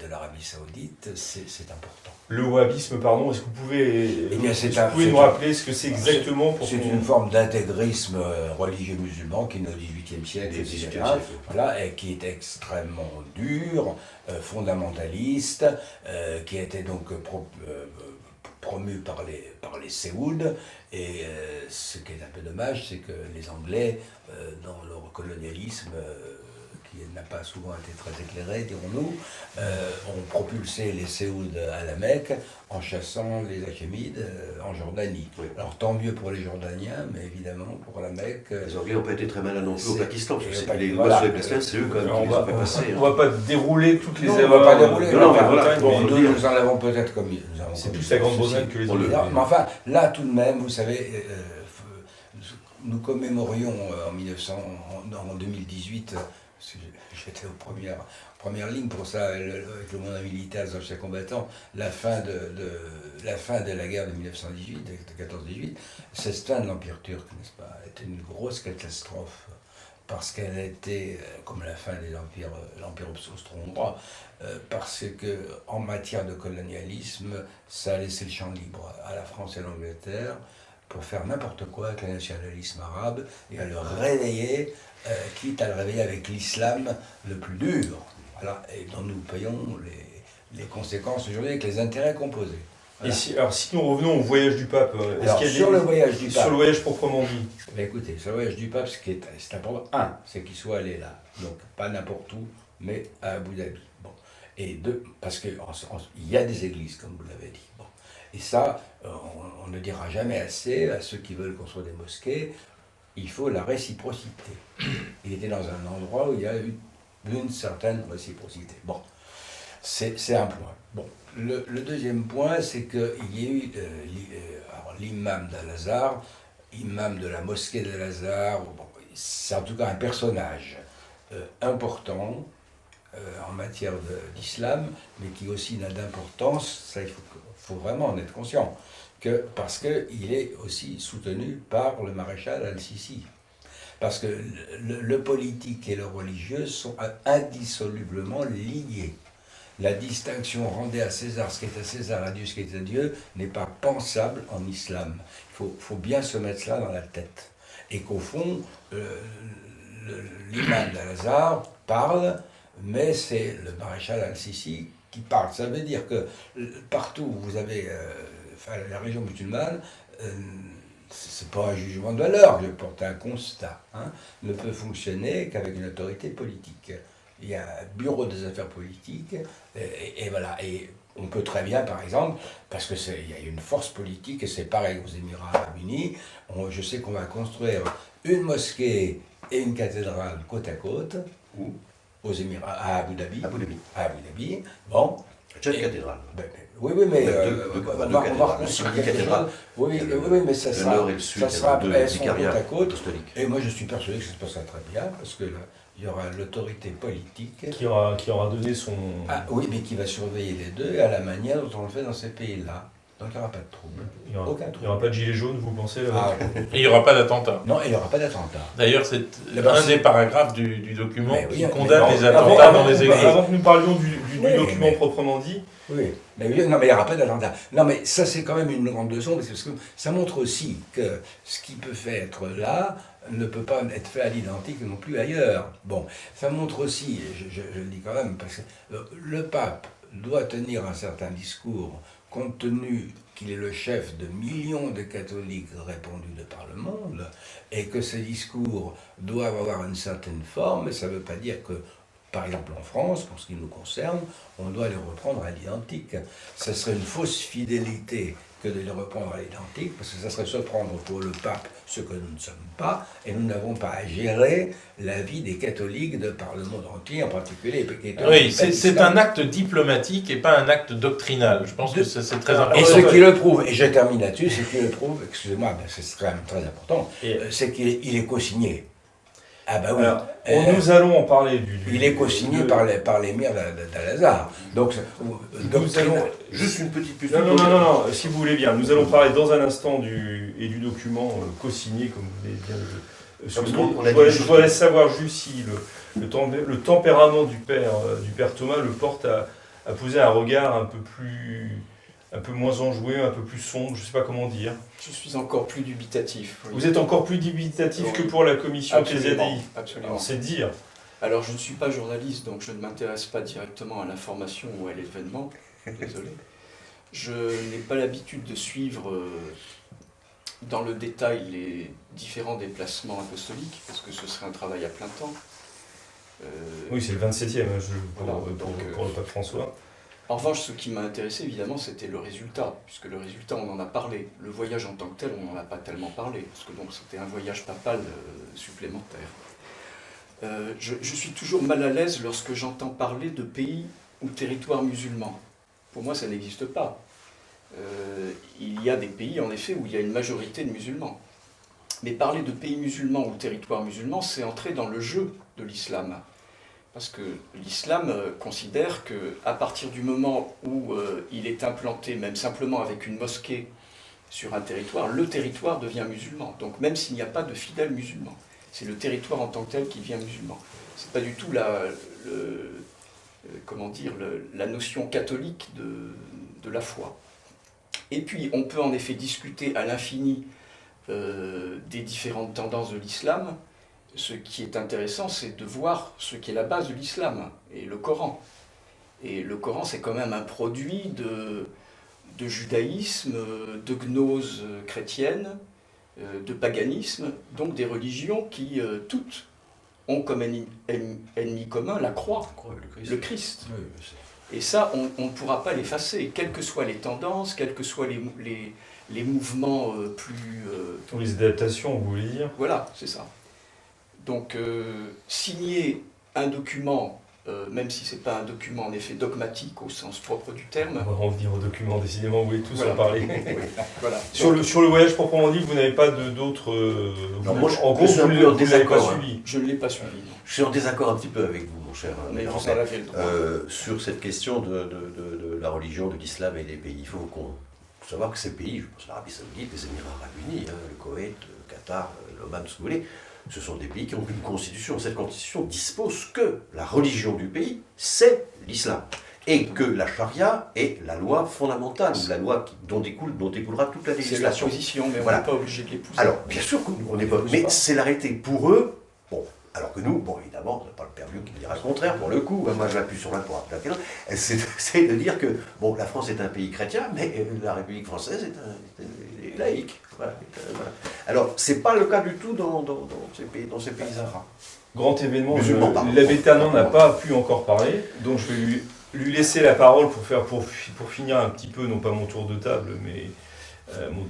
de l'Arabie Saoudite, c'est important. Le wahhabisme, pardon, est-ce que vous pouvez nous rappeler ce que c'est exactement? C'est une forme d'intégrisme religieux musulman qui est né au XVIIIe siècle, voilà, et qui est extrêmement dur, fondamentaliste, qui a été donc promu par les Séouds, et ce qui est un peu dommage, c'est que les Anglais, dans leur colonialisme, qui n'a pas souvent été très éclairé, dirons-nous, ont propulsé les Séouds à la Mecque en chassant les Hachémides en Jordanie. Oui. Alors tant mieux pour les Jordaniens, mais évidemment pour la Mecque... Les Anglais n'ont pas été très malins non plus au Pakistan, parce que les Blasphèmes, c'est eux quand même qui les ont fait passer. On ne va pas dérouler toutes les erreurs. On ne va pas dérouler. Nous en avons peut-être commis. C'est plus la Grande-Bretagne que les Anglais. Mais enfin, là tout de même, vous savez... nous commémorions en 2018, j'étais aux premières lignes pour ça, avec le monde militaire, les anciens combattants, la fin de la guerre de 1918, de 14-18, cette fin de l'Empire turc, n'est-ce pas, était une grosse catastrophe, parce qu'elle était, comme la fin de l'Empire austro-hongrois, parce qu'en matière de colonialisme, ça a laissé le champ libre à la France et à l'Angleterre, pour faire n'importe quoi avec le nationalisme arabe et à le réveiller, quitte à le réveiller avec l'islam le plus dur, voilà, et dont nous payons les conséquences aujourd'hui avec les intérêts composés. Voilà. Et si nous revenons au voyage du pape, le voyage du pape, sur le voyage proprement dit. Ben écoutez, sur le voyage du pape, c'est important, c'est qu'il soit allé là, donc pas n'importe où, mais à Abu Dhabi. Bon. Et parce qu'il y a des églises, comme vous l'avez dit. Bon. Et ça, on ne dira jamais assez à ceux qui veulent construire des mosquées, il faut la réciprocité. Il était dans un endroit où il y a eu une certaine réciprocité. Bon, c'est un point. Bon, le deuxième point, c'est qu'il y a eu l'imam d'Al-Azhar, imam de la mosquée d'Al-Azhar, bon, c'est en tout cas un personnage important en matière d'islam, mais qui aussi n'a d'importance, ça il faut vraiment en être conscient, parce qu'il est aussi soutenu par le maréchal Al-Sisi. Parce que le politique et le religieux sont indissolublement liés. La distinction rendez à César ce qui est à César, à Dieu ce qui est à Dieu, n'est pas pensable en islam. Il faut bien se mettre cela dans la tête. Et qu'au fond, l'imam d'Al-Azhar parle, mais c'est le maréchal Al-Sisi qui parle. Ça veut dire que partout où vous avez la région musulmane, c'est pas un jugement de valeur, je porte un constat, ne peut fonctionner qu'avec une autorité politique. Il y a un bureau des affaires politiques, et voilà. Et on peut très bien, par exemple, parce qu'il y a une force politique, et c'est pareil aux Émirats Arabes Unis, je sais qu'on va construire une mosquée et une cathédrale côte à côte, aux Émirats, à Abu Dhabi. À Abu Dhabi, bon. Déjà une cathédrale. Oui, mais on va reconstruire une cathédrale. Oui, mais ça sera, le nord et le sud, elles sont côte à côte. apostoliques. Et moi, je suis persuadé que ça se passera très bien, parce que là, il y aura l'autorité politique. Qui aura donné son... Ah oui, mais qui va surveiller les deux à la manière dont on le fait dans ces pays-là. Donc il n'y aura pas de trouble. Il n'y aura pas de gilet jaune, vous pensez là Et il n'y aura pas d'attentat. Non, il n'y aura pas d'attentat. D'ailleurs, c'est un des paragraphes du document qui condamne mais les attentats dans les églises. Avant que nous parlions du document proprement dit... Oui, mais il n'y aura pas d'attentat. Non, mais ça, c'est quand même une grande leçon, parce que ça montre aussi que ce qui peut être là ne peut pas être fait à l'identique non plus ailleurs. Bon, ça montre aussi, je le dis quand même, parce que le pape doit tenir un certain discours, compte tenu qu'il est le chef de millions de catholiques répandus de par le monde, et que ces discours doivent avoir une certaine forme, mais ça ne veut pas dire que, par exemple en France, pour ce qui nous concerne, on doit les reprendre à l'identique. Ce serait une fausse fidélité que de les reprendre à l'identique, parce que ça serait se prendre pour le pape ce que nous ne sommes pas, et nous n'avons pas à gérer la vie des catholiques de par le monde entier, en particulier les catholiques. Oui, c'est un acte diplomatique et pas un acte doctrinal. Je pense que c'est très important. Et ce qui le prouve, et je termine là-dessus, ce qui le prouve, excusez-moi, c'est quand même très important, c'est qu'il est co-signé. Ah bah oui. Alors, nous allons en parler du il est co-signé par l'émir d'Al-Azhar. Donc, nous allons... Juste une petite puce. Non, si vous voulez bien. Nous allons parler dans un instant du document co-signé, comme vous venez bien de souligner. Je voudrais savoir juste si le tempérament du père Thomas le porte à poser un regard un peu moins enjoué, un peu plus sombre, je ne sais pas comment dire. Je suis encore plus dubitatif. Oui. Vous êtes encore plus dubitatif que pour la commission TZI. Absolument. Alors, c'est dire. Alors, je ne suis pas journaliste, donc je ne m'intéresse pas directement à l'information ou à l'événement. Désolé. Je n'ai pas l'habitude de suivre dans le détail les différents déplacements apostoliques, parce que ce serait un travail à plein temps. Oui, c'est le 27e pour le pape François. En revanche, ce qui m'a intéressé, évidemment, c'était le résultat, puisque le résultat, on en a parlé. Le voyage en tant que tel, on n'en a pas tellement parlé, parce que bon, c'était un voyage papal supplémentaire. Je suis toujours mal à l'aise lorsque j'entends parler de pays ou territoires musulmans. Pour moi, ça n'existe pas. Il y a des pays, en effet, où il y a une majorité de musulmans. Mais parler de pays musulmans ou territoires musulmans, c'est entrer dans le jeu de l'islam. Parce que l'islam considère qu'à partir du moment où il est implanté, même simplement avec une mosquée sur un territoire, le territoire devient musulman. Donc même s'il n'y a pas de fidèles musulmans, c'est le territoire en tant que tel qui devient musulman. Ce n'est pas du tout la notion catholique de la foi. Et puis on peut en effet discuter à l'infini des différentes tendances de l'islam. Ce qui est intéressant, c'est de voir ce qui est la base de l'islam, et le Coran. Et le Coran, c'est quand même un produit de judaïsme, de gnose chrétienne, de paganisme, donc des religions qui, toutes, ont comme ennemi commun la croix, le Christ. Et ça, on ne pourra pas l'effacer, quelles que soient les tendances, quels que soient les mouvements plus... les adaptations, vous voulez dire ? Voilà, c'est ça. Donc, signer un document, même si ce n'est pas un document en effet dogmatique au sens propre du terme... On va revenir au document, décidément, vous voulez tous en parler. Voilà. Sur le voyage proprement dit, vous n'avez pas d'autres... en gros, vous ne l'avez pas suivi. Je ne l'ai pas suivi. Non. Je suis en désaccord un petit peu avec vous, mon cher. Mais vous en avez le droit. Sur cette question de la religion, de l'islam et des pays. Il faut savoir que ces pays, je pense l'Arabie Saoudite, les Émirats Arabes Unis, le Koweït, le Qatar, l'Oman, ce que vous voulez, ce sont des pays qui ont une constitution. Cette constitution dispose que la religion du pays, c'est l'islam. Et que la charia est la loi fondamentale, la loi dont découlera toute la législation. C'est la position, mais voilà. On n'est pas obligé de l'épouser. Alors, bien sûr qu'on n'est pas... Mais c'est l'arrêté pour eux. Bon, alors que nous, bon, évidemment, on n'a pas le père Luc qui dira le contraire, pour le coup. Moi, je m'appuie sur l'un pour appeler l'autre. C'est de dire que, bon, la France est un pays chrétien, mais la République française laïque. Voilà. Alors, c'est pas le cas du tout dans ces pays arabes. Grand événement, Musulman, pardon. l'abbé Tanan n'a pas pu encore parler, donc je vais lui laisser la parole pour finir un petit peu, non pas mon tour de table, mais mon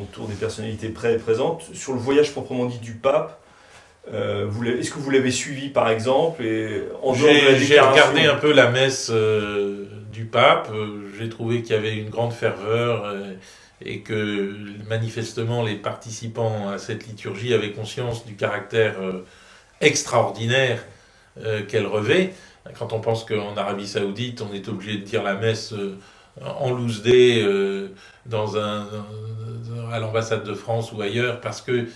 tour des personnalités présentes. Sur le voyage proprement dit du pape, est-ce que vous l'avez suivi par exemple J'ai regardé un peu la messe du pape, j'ai trouvé qu'il y avait une grande ferveur et que manifestement les participants à cette liturgie avaient conscience du caractère extraordinaire qu'elle revêt. Quand on pense qu'en Arabie Saoudite, on est obligé de dire la messe en loose day à l'ambassade de France ou ailleurs, parce que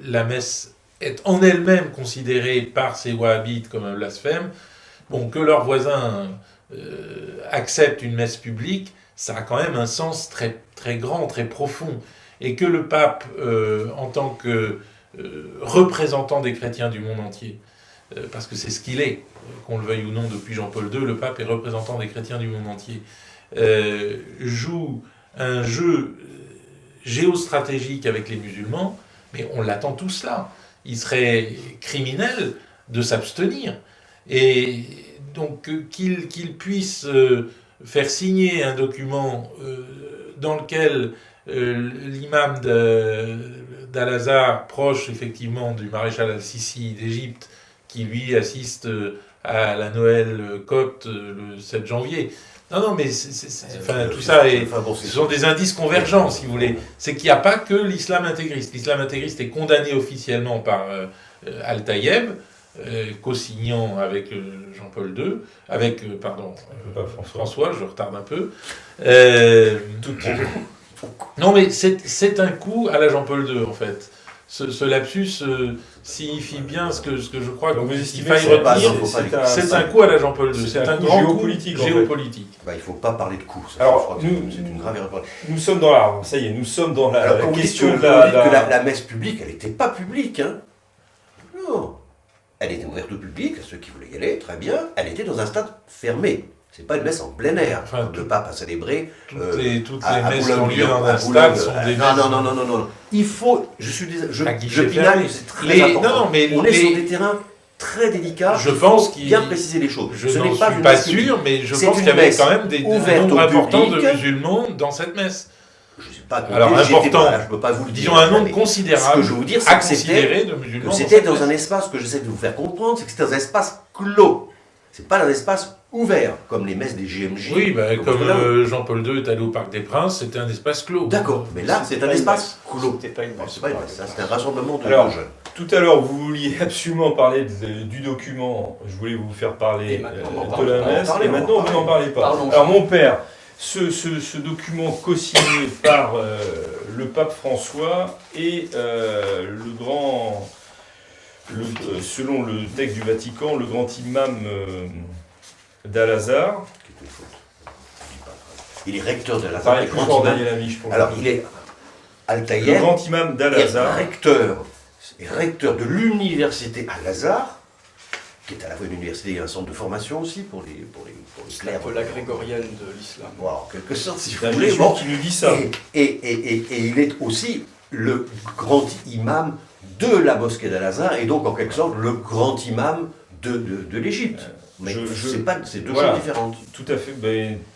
la messe est en elle-même considérée par ces wahhabites comme un blasphème, bon, que leurs voisins acceptent une messe publique, ça a quand même un sens très, très grand, très profond. Et que le pape, en tant que représentant des chrétiens du monde entier, parce que c'est ce qu'il est, qu'on le veuille ou non, depuis Jean-Paul II, le pape est représentant des chrétiens du monde entier, joue un jeu géostratégique avec les musulmans, mais on l'attend tous là. Il serait criminel de s'abstenir. Et donc qu'il puisse faire signer un document dans lequel l'imam d'Al-Azhar, proche effectivement du maréchal al-Sisi d'Égypte, qui lui assiste à la Noël copte le 7 janvier. Non, mais tout ça, ce sont des indices convergents, si vous voulez. C'est qu'il n'y a pas que l'islam intégriste. L'islam intégriste est condamné officiellement par Al-Tayeb, co-signant avec Jean-Paul II, avec, François, je retarde un peu. Non, mais c'est un coup à la Jean-Paul II, en fait. Ce lapsus signifie bien ce que je crois qu'il faille retenir. C'est un coup à la Jean-Paul II. C'est un grand géopolitique. Il ne faut pas parler de coup. Alors, c'est une grave erreur. Nous sommes dans la question de la messe publique, elle n'était pas publique. Hein. Non. Elle était ouverte au public, à ceux qui voulaient y aller, très bien. Elle était dans un stade fermé. C'est pas une messe en plein air. Le pape a célébré. Toutes les messes qui ont lieu dans un stade sont des messes. Non. Il faut. Je pinaille, c'est très important. On est sur des terrains très délicats. Je pense qu'il bien préciser les choses. Je n'en suis pas sûr, mais je pense qu'il y avait quand même un nombre important de musulmans dans cette messe. Je ne sais pas. Alors important. Je ne peux pas vous le dire. Disons un nombre considérable. Ce que je veux vous dire, c'est que c'était dans un espace que j'essaie de vous faire comprendre, c'est que c'était dans un espace clos. C'est pas dans un espace ouvert, comme les messes des GMJ. Oui, comme Jean-Paul II est allé au Parc des Princes, c'était un espace clos. D'accord, mais là, c'est un espace clos. C'était pas une messe. C'est pas une messe, c'était un rassemblement de jeunes. Tout à l'heure, vous vouliez absolument parler du document. Je voulais vous faire parler de la messe. Et maintenant, vous n'en parlez pas. Alors, mon père, ce document co-signé par le pape François et selon le texte du Vatican, le grand imam d'Al-Azhar. Il est recteur d'Al-Azhar. Alors, il est Al-Tayeb. Le grand imam d'Al-Azhar. Recteur de l'université Al-Azhar, qui est à la fois une université et un centre de formation aussi pour les clercs. C'est un peu la grégorienne de l'islam. Voilà, en quelque sorte, si vous voulez. Bon, qui nous dit ça. Et il est aussi le grand imam de la mosquée d'Al-Azhar, et donc en quelque sorte le grand imam de l'Égypte. Mais c'est deux choses différentes. Tout à fait.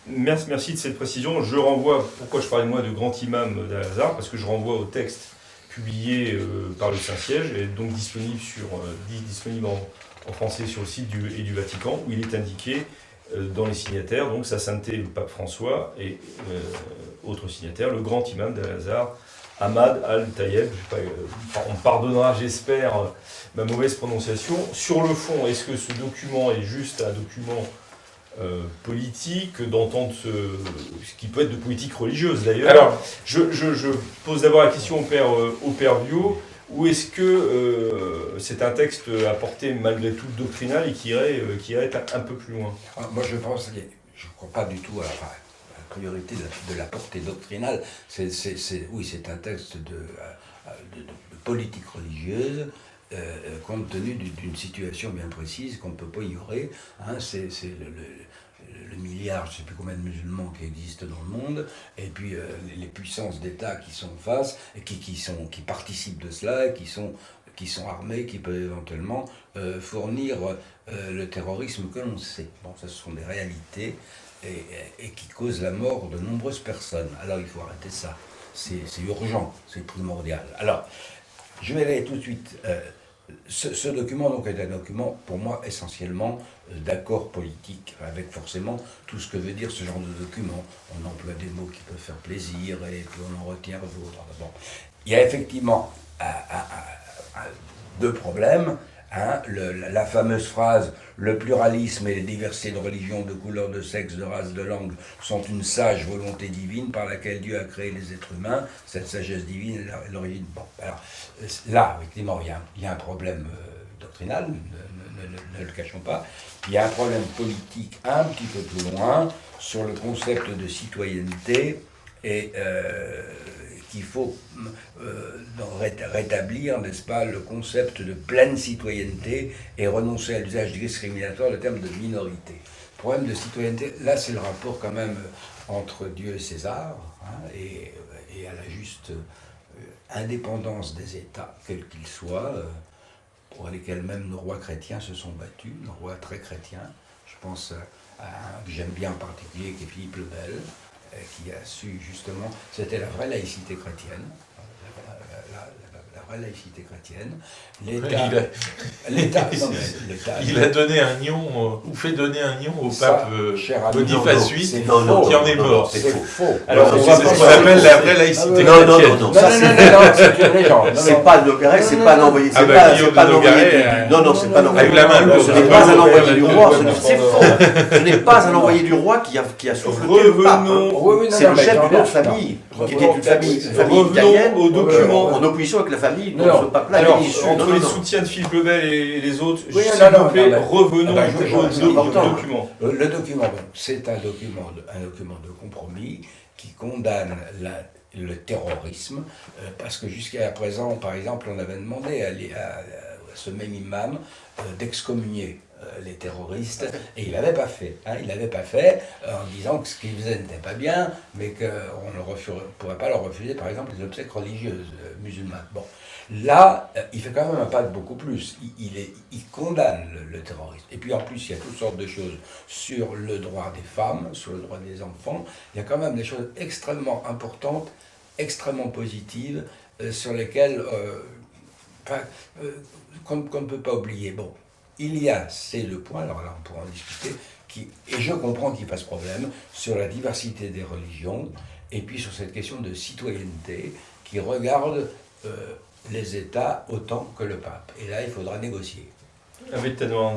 Merci de cette précision. Je renvoie, pourquoi je parlais moi de grand imam d'Al-Azhar, parce que je renvoie au texte publié par le Saint-Siège, et donc disponible en français sur le site du Vatican, où il est indiqué dans les signataires, donc sa sainteté le pape François, et autre signataire, le grand imam d'Al-Azhar, Ahmad Al-Tayeb. On me pardonnera, j'espère, ma mauvaise prononciation. Sur le fond, est-ce que ce document est juste un document politique, d'entente, ce qui peut être de politique religieuse d'ailleurs? Alors, je pose d'abord la question au père Viau, ou est-ce que c'est un texte à portée malgré tout doctrinale et qui irait un peu plus loin? Moi je pense que je ne crois pas du tout à la priorité de la portée doctrinale. Oui, c'est un texte de politique religieuse compte tenu d'une situation bien précise qu'on ne peut pas ignorer. Hein, c'est le milliard, je ne sais plus combien de musulmans qui existent dans le monde, et puis les puissances d'État qui sont en face, et qui participent de cela, et qui sont armés, qui peuvent éventuellement fournir le terrorisme que l'on sait. Bon, ce sont des réalités et qui causent la mort de nombreuses personnes. Alors il faut arrêter ça. C'est urgent, c'est primordial. Alors, je vais aller tout de suite. Ce document donc, est un document, pour moi, essentiellement d'accord politique, avec forcément tout ce que veut dire ce genre de document. On emploie des mots qui peuvent faire plaisir et puis on en retient d'autres. Bon. Il y a effectivement deux problèmes. Hein, la fameuse phrase « Le pluralisme et les diversités de religions, de couleurs, de sexe, de race, de langue sont une sage volonté divine par laquelle Dieu a créé les êtres humains. Cette sagesse divine est l'origine. » Bon, alors là, effectivement, il y a un problème doctrinal, ne le cachons pas. Il y a un problème politique un petit peu plus loin sur le concept de citoyenneté et qu'il faut rétablir, n'est-ce pas, le concept de pleine citoyenneté et renoncer à l'usage discriminatoire du terme de minorité. Le problème de citoyenneté, là, c'est le rapport quand même entre Dieu et César, hein, et à la juste indépendance des États, quels qu'ils soient, pour lesquels même nos rois chrétiens se sont battus, nos rois très chrétiens. Je pense à un que j'aime bien en particulier, qui est Philippe le Bel, qui a su justement, c'était la vraie laïcité chrétienne, la vraie laïcité chrétienne. L'État, il a donné un nion, ou fait donner un nion au pape Boniface VIII, qui en est mort. C'est faux. Alors c'est ce qu'on appelle la vraie laïcité chrétienne. Non, c'est une légende. C'est pas Nogaret, c'est pas l'envoyé. C'est pas l'envoyé. Non, c'est pas l'envoyé. Avec la main lourde. Ce n'est pas un envoyé du roi. C'est faux. Ce n'est pas un envoyé du roi qui a souffleté le pape. C'est le chef d'une autre famille, qui était une famille italienne, au document. En opposition avec la famille dont ce pape-là alors, est issu. entre les soutiens de Philippe le Bel et les autres, Oui, s'il vous plaît, revenons au document. Le document, c'est un document de compromis qui condamne le terrorisme, parce que jusqu'à présent, par exemple, on avait demandé à ce même imam d'excommunier les terroristes, et il l'avait pas fait. Hein, il l'avait pas fait en disant que ce qu'il faisait n'était pas bien, mais qu'on ne pourrait pas leur refuser, par exemple, les obsèques religieuses musulmanes. Bon, là, il fait quand même un pas de beaucoup plus. Il condamne le terrorisme. Et puis en plus, il y a toutes sortes de choses sur le droit des femmes, sur le droit des enfants. Il y a quand même des choses extrêmement importantes, extrêmement positives, sur lesquelles qu'on ne peut pas oublier. Bon. Il y a ces deux points, alors là on pourra en discuter, et je comprends qu'il fasse problème, sur la diversité des religions, et puis sur cette question de citoyenneté qui regarde les États autant que le pape. Et là, il faudra négocier. Avec Tanoir.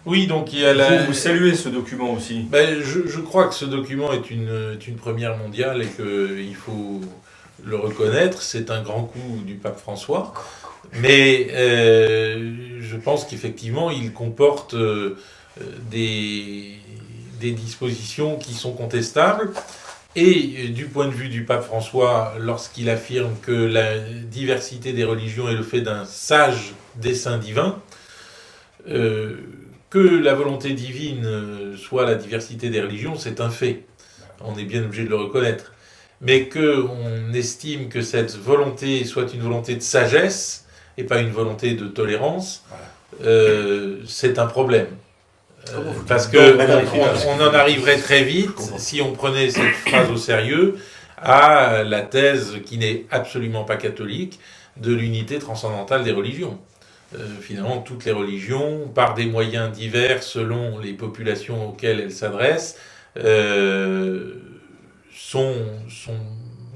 Oui, donc il y a Vous saluez ce document aussi. Ben, je crois que ce document est une première mondiale et qu'il faut le reconnaître. C'est un grand coup du pape François. Mais je pense qu'effectivement, il comporte des dispositions qui sont contestables. Et du point de vue du pape François, lorsqu'il affirme que la diversité des religions est le fait d'un sage dessein divin, que la volonté divine soit la diversité des religions, c'est un fait. On est bien obligé de le reconnaître. Mais qu'on estime que cette volonté soit une volonté de sagesse, et pas une volonté de tolérance, c'est un problème. Parce qu'on en arriverait très vite, si on prenait cette phrase au sérieux, à la thèse qui n'est absolument pas catholique de l'unité transcendantale des religions. Finalement, toutes les religions, par des moyens divers selon les populations auxquelles elles s'adressent, sont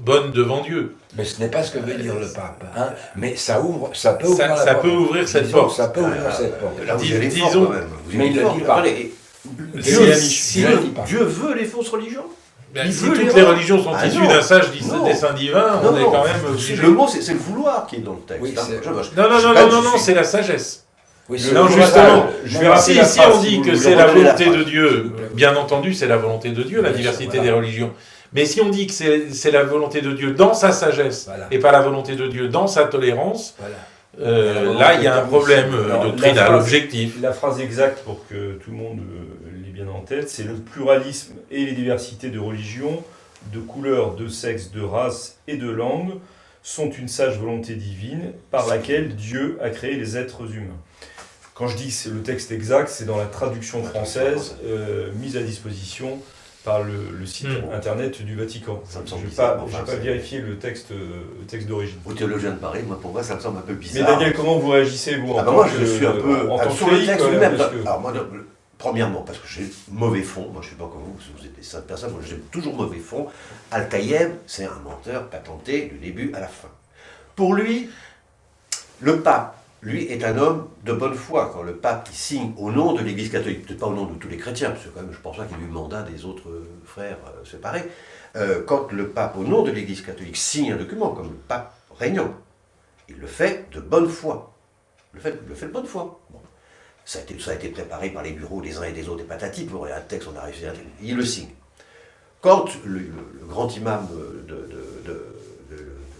bonnes devant Dieu. Mais ce n'est pas ce que veut dire le pape. Hein. Mais ça peut ouvrir cette porte. Ça peut ouvrir cette porte. Là, vous allez fort, disons, quand même. Mais il ne le dit pas. Dieu veut les fausses religions. Si toutes les religions sont issues d'un sage dessein divin, on est quand même obligé. Le mot, c'est le vouloir qui est dans le texte. Oui, non, c'est la sagesse. Oui, non, justement, si on dit que c'est la volonté de Dieu, bien entendu, c'est la volonté de Dieu, la diversité des religions. Mais si on dit que c'est la volonté de Dieu dans sa sagesse, et pas la volonté de Dieu dans sa tolérance, là, il y a un problème doctrinal objectif. La phrase exacte, pour que tout le monde l'ait bien en tête, c'est le pluralisme et les diversités de religions, de couleurs, de sexe, de race et de langue sont une sage volonté divine par laquelle Dieu a créé les êtres humains. Quand je dis que c'est le texte exact, c'est dans la traduction française mise à disposition par le site internet du Vatican. Je n'ai pas vérifié le texte d'origine. Au théologien de Paris, pour moi, ça me semble un peu bizarre. Mais Daniel, comment vous réagissez, vous, moi, je suis un peu... en tant sur que le texte lui-même. que... Alors, moi, premièrement, parce que j'ai mauvais fond. Moi, je ne sais pas comme vous, parce que vous êtes des saintes personnes. Moi, j'ai toujours mauvais fond. Al-Taïeb, c'est un menteur patenté du début à la fin. Pour lui, le pape, lui, est un homme de bonne foi. Quand le pape il signe au nom de l'Église catholique, peut-être pas au nom de tous les chrétiens, parce que quand même, je pense pas qu'il y ait eu mandat des autres frères séparés, quand le pape, au nom de l'Église catholique, signe un document, comme le pape régnant, il le fait de bonne foi. Il le fait de bonne foi. Bon. Ça a été préparé par les bureaux des uns et des autres, et patati, pour un texte, on a réussi à... Il le signe. Quand le grand imam de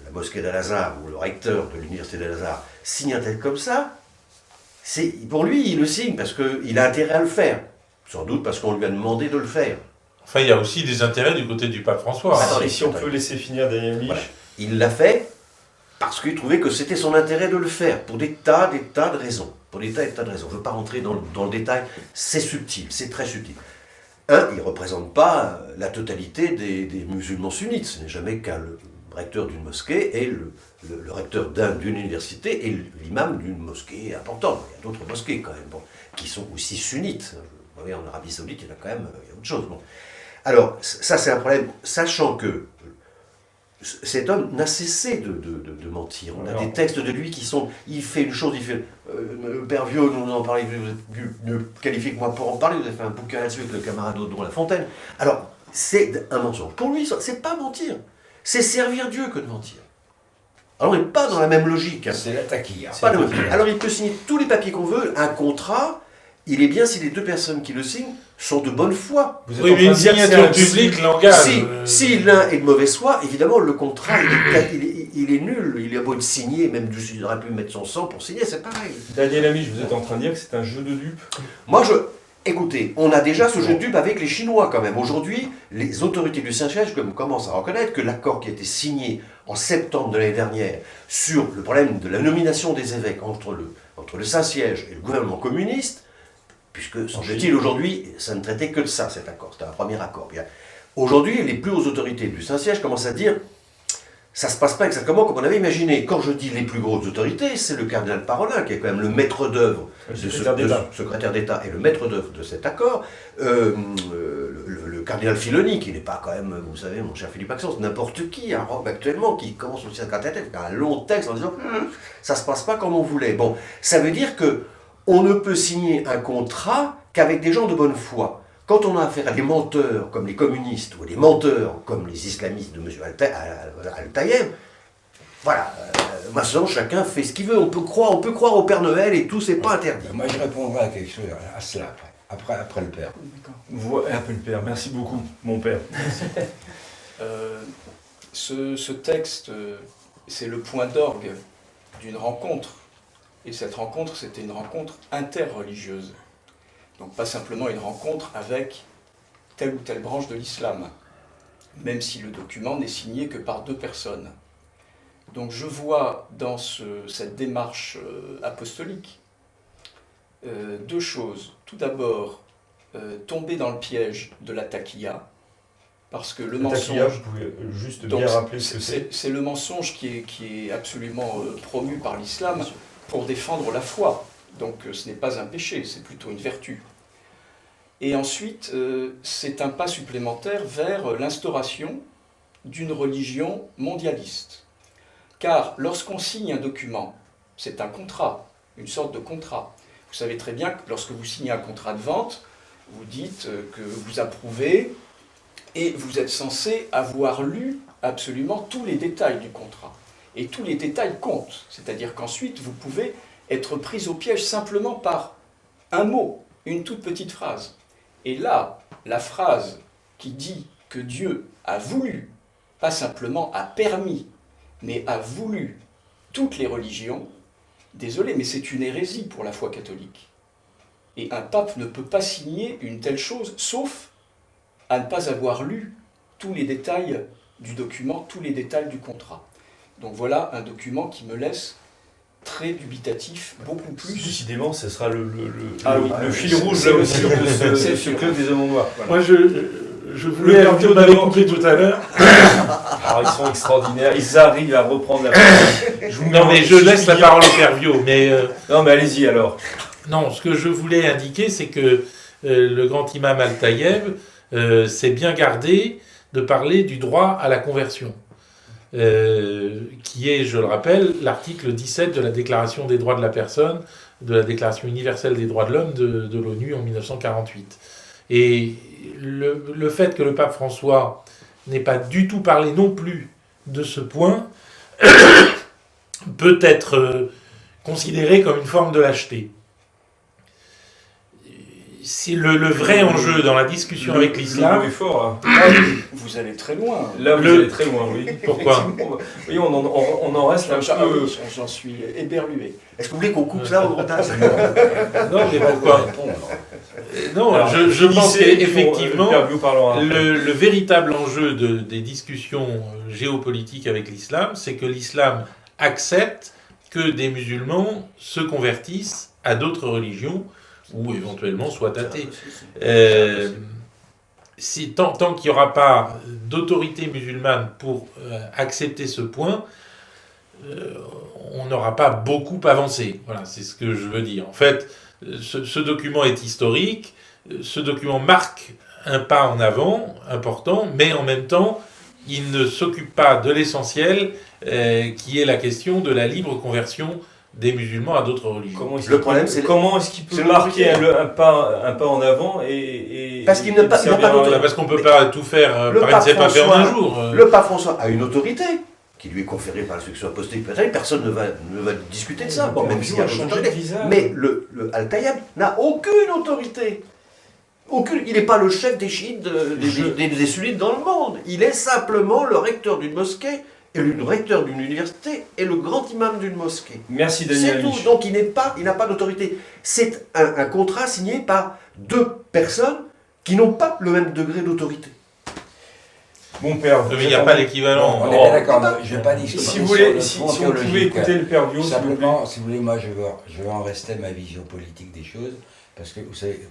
la mosquée d'Al-Azhar, ou le recteur de l'université d'Al-Azhar, signe un texte comme ça, pour lui, il le signe parce qu'il a intérêt à le faire. Sans doute parce qu'on lui a demandé de le faire. Enfin, il y a aussi des intérêts du côté du pape François. Attendez, si on peut laisser finir Daniel Mich. Voilà. Il l'a fait parce qu'il trouvait que c'était son intérêt de le faire, pour des tas de raisons. Pour des tas de raisons. Je ne veux pas rentrer dans le détail, c'est subtil, c'est très subtil. Il ne représente pas la totalité des musulmans sunnites. Ce n'est jamais qu'un recteur d'une mosquée et le recteur d'une université et l'imam d'une mosquée importante. Il y a d'autres mosquées quand même, qui sont aussi sunnites. Vous voyez, en Arabie Saoudite, il y a quand même autre chose. Bon. Alors, ça c'est un problème, sachant que cet homme n'a cessé de mentir. On a des textes de lui qui sont... Il fait une chose, il fait... Père Vieux, nous en parlez, vous êtes mieux qualifié que moi pour en parler, vous avez fait un bouquin là-dessus avec le camarade Audon La Fontaine. Alors, c'est un mensonge. Pour lui, c'est pas mentir. C'est servir Dieu que de mentir. Alors, on n'est pas dans la même logique. Hein. C'est la taquilla. Alors, il peut signer tous les papiers qu'on veut, un contrat, il est bien si les deux personnes qui le signent sont de bonne foi. Oui, mais une signature publique l'engage. Si l'un est de mauvaise foi, évidemment, le contrat, il est nul. Il a beau être signé, même il aurait pu mettre son sang pour signer, c'est pareil. Daniel Amiche, vous êtes en train de dire que c'est un jeu de dupes? Écoutez, on a déjà ce jeu de dupes avec les Chinois quand même. Aujourd'hui, les autorités du Saint-Siège commencent à reconnaître que l'accord qui a été signé en septembre de l'année dernière sur le problème de la nomination des évêques entre le Saint-Siège et le gouvernement communiste, puisque, semble-t-il, aujourd'hui, ça ne traitait que de ça, cet accord. C'était un premier accord. Aujourd'hui, les plus hautes autorités du Saint-Siège commencent à dire ça ne se passe pas exactement comme on avait imaginé. Quand je dis les plus grosses autorités, c'est le cardinal Parolin, qui est quand même le maître d'œuvre, secrétaire d'État et le maître d'œuvre de cet accord. Le cardinal Filoni, qui n'est pas quand même, vous savez, mon cher Philippe Maxence, n'importe qui à Rome actuellement, qui commence aussi à secrétaire d'État, un long texte en disant ça ne se passe pas comme on voulait. Bon, ça veut dire que on ne peut signer un contrat qu'avec des gens de bonne foi. Quand on a affaire à des menteurs comme les communistes ou des menteurs comme les islamistes de M. Al-Taïeb, voilà, maintenant chacun fait ce qu'il veut. On peut croire au Père Noël et tout, c'est pas interdit. Moi je répondrai à quelque chose à cela après le Père. Après le Père, merci beaucoup, mon Père. Ce texte, c'est le point d'orgue d'une rencontre. Et cette rencontre, c'était une rencontre interreligieuse. Donc pas simplement une rencontre avec telle ou telle branche de l'islam, même si le document n'est signé que par 2 personnes. Donc je vois dans cette démarche apostolique 2 choses. Tout d'abord, tomber dans le piège de la taquilla, parce que le mensonge... Vous pouvez juste bien rappeler ce que c'est. C'est le mensonge qui est absolument promu par l'islam pour défendre la foi. Donc ce n'est pas un péché, c'est plutôt une vertu. Et ensuite, c'est un pas supplémentaire vers l'instauration d'une religion mondialiste. Car lorsqu'on signe un document, c'est un contrat, une sorte de contrat. Vous savez très bien que lorsque vous signez un contrat de vente, vous dites que vous approuvez et vous êtes censé avoir lu absolument tous les détails du contrat. Et tous les détails comptent. C'est-à-dire qu'ensuite, vous pouvez être pris au piège simplement par un mot, une toute petite phrase. Et là, la phrase qui dit que Dieu a voulu, pas simplement a permis, mais a voulu toutes les religions, Désolé, mais c'est une hérésie pour la foi catholique. Et un pape ne peut pas signer une telle chose, sauf à ne pas avoir lu tous les détails du document, tous les détails du contrat. Donc voilà un document qui me laisse très dubitatif, beaucoup plus. Décidément, ce sera le fil c'est- rouge c'est là le aussi fil rouge, de c'est le ce fil club des hommes noirs. Voilà. Moi, je voulais Le un Père peu Vio m'avait d'abord. coupé tout à l'heure. Alors, ils sont extraordinaires, ils arrivent à reprendre la parole. Non, mais je laisse la parole au Père Vio, mais... Non, mais allez-y alors. Non, ce que je voulais indiquer, c'est que le grand imam Al-Tayeb s'est bien gardé de parler du droit à la conversion, qui est, je le rappelle, l'article 17 de la Déclaration des droits de la personne, de la Déclaration universelle des droits de l'homme de l'ONU en 1948. Et le fait que le pape François n'ait pas du tout parlé non plus de ce point peut être considéré comme une forme de lâcheté. C'est le vrai enjeu dans la discussion avec Le l'islam. mot est fort Vous allez très loin. là. Là, vous allez très loin, oui. Pourquoi ? Oui, on en reste un Ah peu. oui, j'en suis éberlué. Est-ce que vous voulez qu'on coupe ça au montage? Non, mais pourquoi ? Non, Alors, je pense finissez, puis qu'effectivement, le Père Vio parlera après. le véritable enjeu des discussions géopolitiques avec l'islam, c'est que l'islam accepte que des musulmans se convertissent à d'autres religions ou éventuellement soient athées. Tant qu'il n'y aura pas d'autorité musulmane pour accepter ce point, on n'aura pas beaucoup avancé. Voilà, c'est ce que je veux dire. En fait, ce document est historique, ce document marque un pas en avant important, mais en même temps, il ne s'occupe pas de l'essentiel, qui est la question de la libre conversion des musulmans à d'autres religions. Comment est-ce qu'il peut marquer un pas en avant et Parce qu'il n'a pas d'autorité. Parce qu'on ne peut pas tout faire, Le Paris ne sait pas pape faire en un François- jour. Le pape François a une autorité qui lui est conférée par la succession apostolique. Personne ne va discuter de ça. Bon, même s'il y a une autorité. Mais le Al-Tayeb n'a aucune autorité. Aucune. Il n'est pas le chef des chiites, des sunnites dans le monde. Il est simplement le recteur d'une mosquée, et le recteur d'une université, et le grand imam d'une mosquée. Merci C'est Daniel tout. Lich. Donc il n'a pas d'autorité. C'est un contrat signé par deux personnes qui n'ont pas le même degré d'autorité. Bon Père, Mais il n'y a pas l'équivalent. On est bien d'accord, je ne vais pas discuter Si vous sur voulez, le si fond on pouvait théologique. écouter le Père Vio, s'il vous plaît. Simplement, si vous voulez, moi je veux en rester à ma vision politique des choses, parce que vous savez,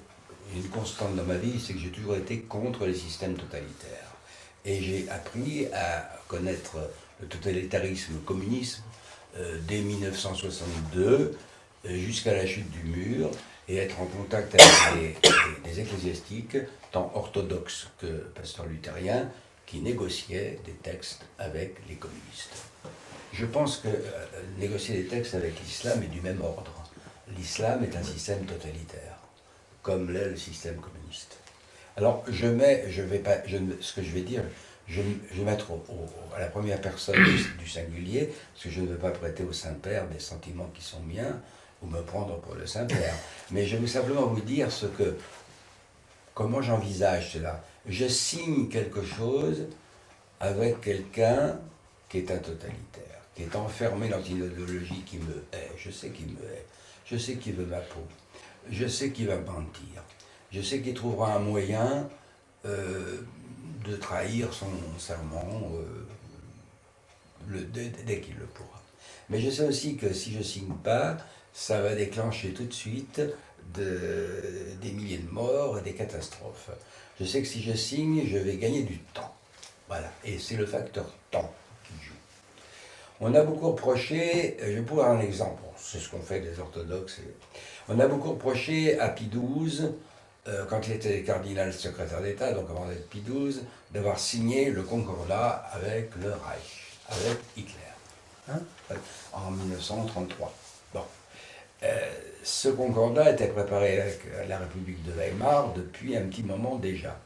une constante dans ma vie, c'est que j'ai toujours été contre les systèmes totalitaires. Et j'ai appris à connaître le totalitarisme, le communisme, dès 1962, jusqu'à la chute du mur, et être en contact avec des ecclésiastiques, tant orthodoxes que pasteurs luthériens, qui négociaient des textes avec les communistes. Je pense que négocier des textes avec l'islam est du même ordre. L'islam est un système totalitaire, comme l'est le système communiste. Alors, ce que je vais dire, je vais mettre à la première personne du singulier, parce que je ne veux pas prêter au Saint-Père des sentiments qui sont miens, ou me prendre pour le Saint-Père. Mais je veux simplement vous dire comment j'envisage cela. Je signe quelque chose avec quelqu'un qui est un totalitaire, qui est enfermé dans une idéologie qui me hait. Je sais qu'il me hait. Je sais qu'il veut ma peau. Je sais qu'il va mentir. Je sais qu'il trouvera un moyen de trahir son serment dès qu'il le pourra. Mais je sais aussi que si je ne signe pas, ça va déclencher tout de suite des milliers de morts et des catastrophes. Je sais que si je signe, je vais gagner du temps. Voilà. Et c'est le facteur temps qui joue. On a beaucoup reproché, je vais vous donner un exemple, c'est ce qu'on fait des orthodoxes. On a beaucoup reproché à Pie XII, quand il était cardinal secrétaire d'État, donc avant d'être Pie XII, d'avoir signé le concordat avec le Reich, avec Hitler, en 1933. Bon. Ce concordat était préparé avec la République de Weimar depuis un petit moment déjà.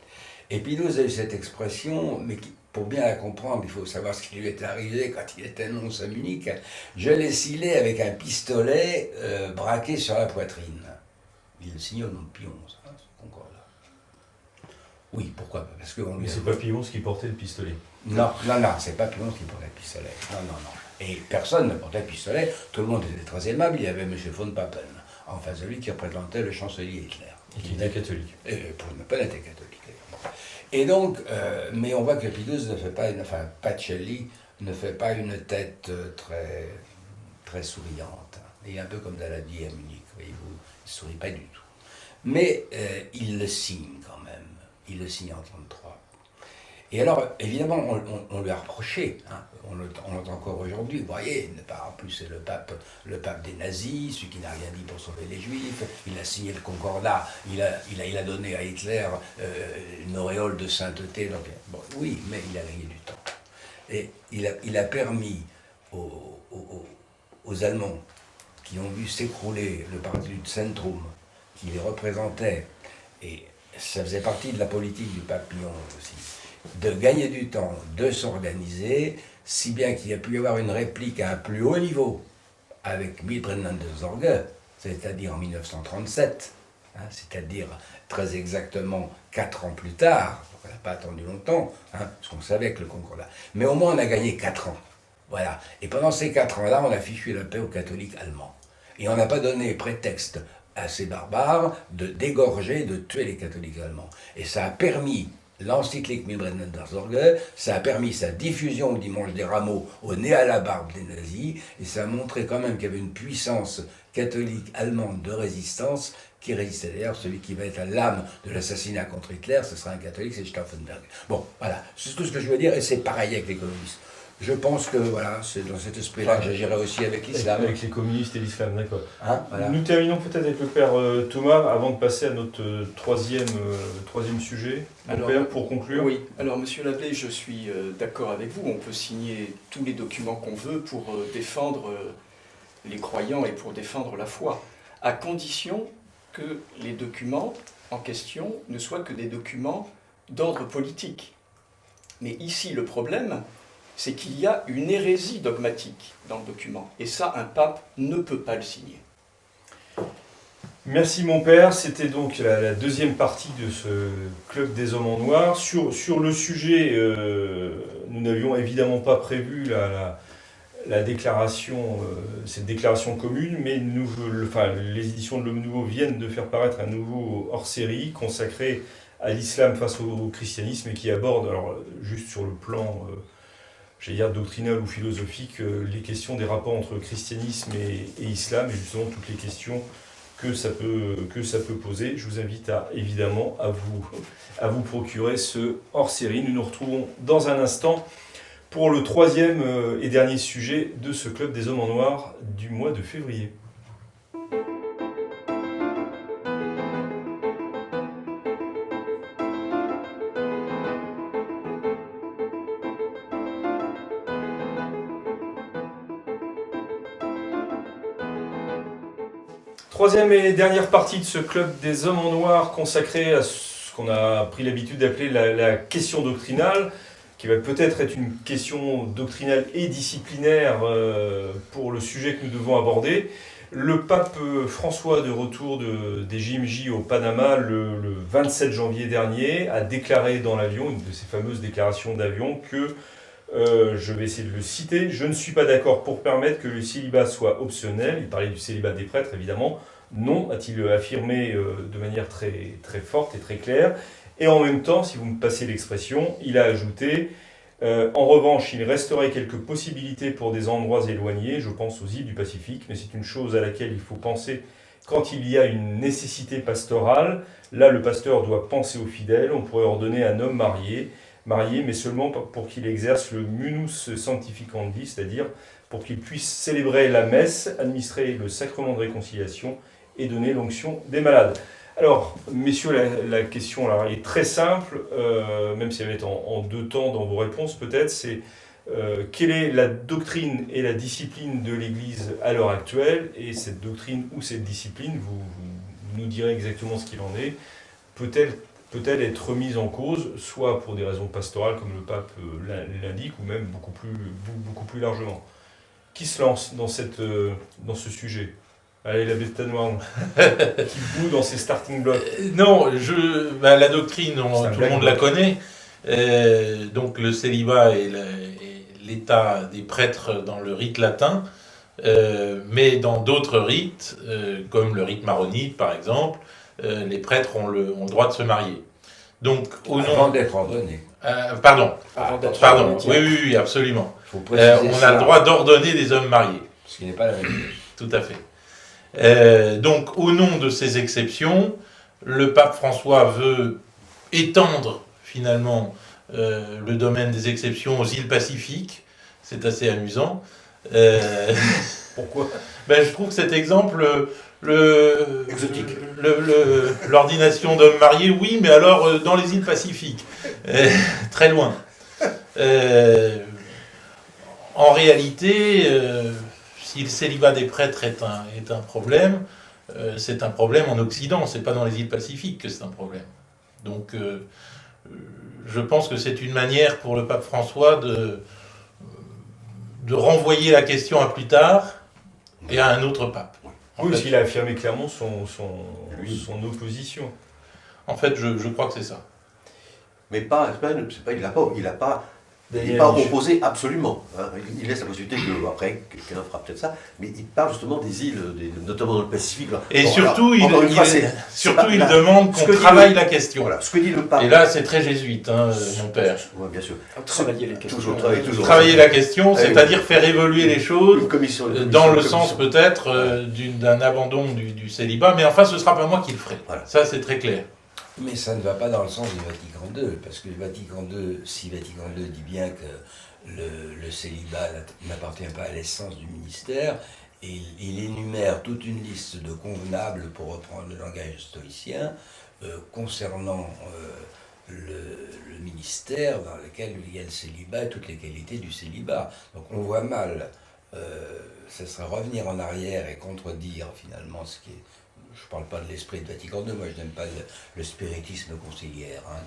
Et Pie XII a eu cette expression, mais pour bien la comprendre, il faut savoir ce qui lui était arrivé quand il était nonce à Munich. Je l'ai scellé avec un pistolet braqué sur la poitrine. Il le signe au nom de Pie XI, ce concordat. Oui, pourquoi? Parce que Mais c'est pas Pie XI qui portait le pistolet. Non, c'est pas Pie XI qui portait le pistolet. Non. Et personne ne portait pistolet, tout le monde était très aimable, il y avait M. von Papen, en face de lui qui représentait le chancelier Hitler. Et qui était catholique. Pour ne pas être catholique. Et donc, mais on voit que Pie XII ne fait pas, enfin Pacelli ne fait pas une tête très, très souriante. Il est un peu comme dans la vie à Munich, voyez-vous, il ne sourit pas du tout. Mais il le signe quand même, il le signe en 1933. Et alors, évidemment, on lui a reproché, hein, on l'entend encore aujourd'hui, vous voyez, en plus c'est le pape des nazis, celui qui n'a rien dit pour sauver les juifs, il a signé le concordat, il a donné à Hitler une auréole de sainteté, donc, bon, oui, mais il a gagné du temps. Et il a permis aux Allemands qui ont vu s'écrouler le parti du Zentrum, qui les représentait, et ça faisait partie de la politique du pape Lyon aussi, de gagner du temps, de s'organiser, si bien qu'il y a pu y avoir une réplique à un plus haut niveau avec Milbrennen de Zorge, c'est-à-dire en 1937, hein, c'est-à-dire très exactement 4 ans plus tard, on n'a pas attendu longtemps, hein, parce qu'on savait que le concordat. Mais au moins on a gagné 4 ans. Voilà. Et pendant ces 4 ans-là, on a fichu la paix aux catholiques allemands. Et on n'a pas donné prétexte à ces barbares de dégorger, de tuer les catholiques allemands. Et ça a permis l'encyclique Milbrennen der Sorge, ça a permis sa diffusion au dimanche des Rameaux, au nez à la barbe des nazis, et ça a montré quand même qu'il y avait une puissance catholique allemande de résistance qui résistait. D'ailleurs, celui qui va être à l'âme de l'assassinat contre Hitler, ce sera un catholique, c'est Stauffenberg. Bon, voilà, c'est tout ce que je veux dire, et c'est pareil avec les communistes. Je pense que voilà, c'est dans cet esprit-là que j'agirais aussi avec l'islam. Avec les communistes et l'islam, d'accord. Hein, voilà. Nous terminons peut-être avec le père Thomas, avant de passer à notre troisième sujet. Alors, père, pour conclure. Oui, alors monsieur l'abbé, je suis d'accord avec vous, on peut signer tous les documents qu'on veut pour défendre les croyants et pour défendre la foi, à condition que les documents en question ne soient que des documents d'ordre politique. Mais ici, le problème, c'est qu'il y a une hérésie dogmatique dans le document. Et ça, un pape ne peut pas le signer. Merci mon père, c'était donc la deuxième partie de ce Club des Hommes en Noir. Sur le sujet, nous n'avions évidemment pas prévu la déclaration, cette déclaration commune, mais les éditions de l'Homme Nouveau viennent de faire paraître un nouveau hors-série consacré à l'islam face au christianisme et qui aborde, alors juste sur le plan j'allais dire doctrinal ou philosophique, les questions des rapports entre christianisme et islam, et justement toutes les questions que ça peut poser. Je vous invite évidemment à vous procurer ce hors-série. Nous nous retrouvons dans un instant pour le troisième et dernier sujet de ce Club des Hommes en Noir du mois de février. Troisième et dernière partie de ce Club des Hommes en Noir consacré à ce qu'on a pris l'habitude d'appeler la question doctrinale, qui va peut-être être une question doctrinale et disciplinaire pour le sujet que nous devons aborder. Le pape François, de retour des JMJ au Panama le 27 janvier dernier, a déclaré dans l'avion, une de ses fameuses déclarations d'avion, que, je vais essayer de le citer, « Je ne suis pas d'accord pour permettre que le célibat soit optionnel ». Il parlait du célibat des prêtres, évidemment. Non, a-t-il affirmé de manière très, très forte et très claire. Et en même temps, si vous me passez l'expression, il a ajouté en revanche, il resterait quelques possibilités pour des endroits éloignés, je pense aux îles du Pacifique, mais c'est une chose à laquelle il faut penser quand il y a une nécessité pastorale. Là, le pasteur doit penser aux fidèles. On pourrait ordonner un homme marié, mais seulement pour qu'il exerce le munus sanctificandi, c'est-à-dire pour qu'il puisse célébrer la messe, administrer le sacrement de réconciliation et donner l'onction des malades. Alors, messieurs, la question là, est très simple, même si elle va être en deux temps dans vos réponses peut-être, c'est quelle est la doctrine et la discipline de l'Église à l'heure actuelle, et cette doctrine ou cette discipline, vous nous direz exactement ce qu'il en est, peut-elle être remise en cause, soit pour des raisons pastorales comme le pape l'indique, ou même beaucoup plus largement. Qui se lance dans ce sujet ? Allez, l'abbé de Tanoir, qui bout dans ses starting blocks. Non, la doctrine, tout le monde la connaît. Donc le célibat est l'état des prêtres dans le rite latin, mais dans d'autres rites, comme le rite maronite par exemple, les prêtres ont le droit de se marier. Donc, avant d'être ordonné. Pardon, ordonné. oui, absolument. Faut préciser On a cela, le droit d'ordonner des hommes mariés. ce qui n'est pas la même chose. Tout à fait. Donc, au nom de ces exceptions, le pape François veut étendre finalement le domaine des exceptions aux îles Pacifiques. C'est assez amusant. Pourquoi? Je trouve que cet exemple, Exotique. l'ordination d'hommes mariés, oui, mais alors dans les îles Pacifiques, très loin. En réalité, si le célibat des prêtres est un problème, c'est un problème en Occident, c'est pas dans les îles Pacifiques que c'est un problème. Donc, je pense que c'est une manière pour le pape François de renvoyer la question à plus tard et à un autre pape. Oui, parce qu'il a affirmé clairement son opposition. En fait, je crois que c'est ça. Mais il n'a pas opposé absolument. Hein. Il laisse la possibilité que, après, quelqu'un fera peut-être ça, mais il parle justement des îles, notamment dans le Pacifique. Là. Et Bon, surtout, alors, encore une fois, il demande qu'on travaille la question. Voilà, ce que dit le pape. Et là, c'est très jésuite, mon père. Oui, bien sûr. Travailler les questions. Toujours. Travailler la question, Ah oui. c'est-à-dire faire évoluer les choses Une commission, dans le sens peut-être d'un abandon du célibat, mais enfin, ce ne sera pas moi qui le ferai. Voilà. Ça, c'est très clair. Mais ça ne va pas dans le sens du Vatican II, parce que le Vatican II, si Vatican II dit bien que le célibat n'appartient pas à l'essence du ministère, il énumère toute une liste de convenables, pour reprendre le langage stoïcien, concernant le ministère dans lequel il y a le célibat et toutes les qualités du célibat. Donc on voit mal, ce serait revenir en arrière et contredire finalement ce qui est... Je ne parle pas de l'esprit de Vatican II, moi je n'aime pas le spiritisme conciliaire. Hein,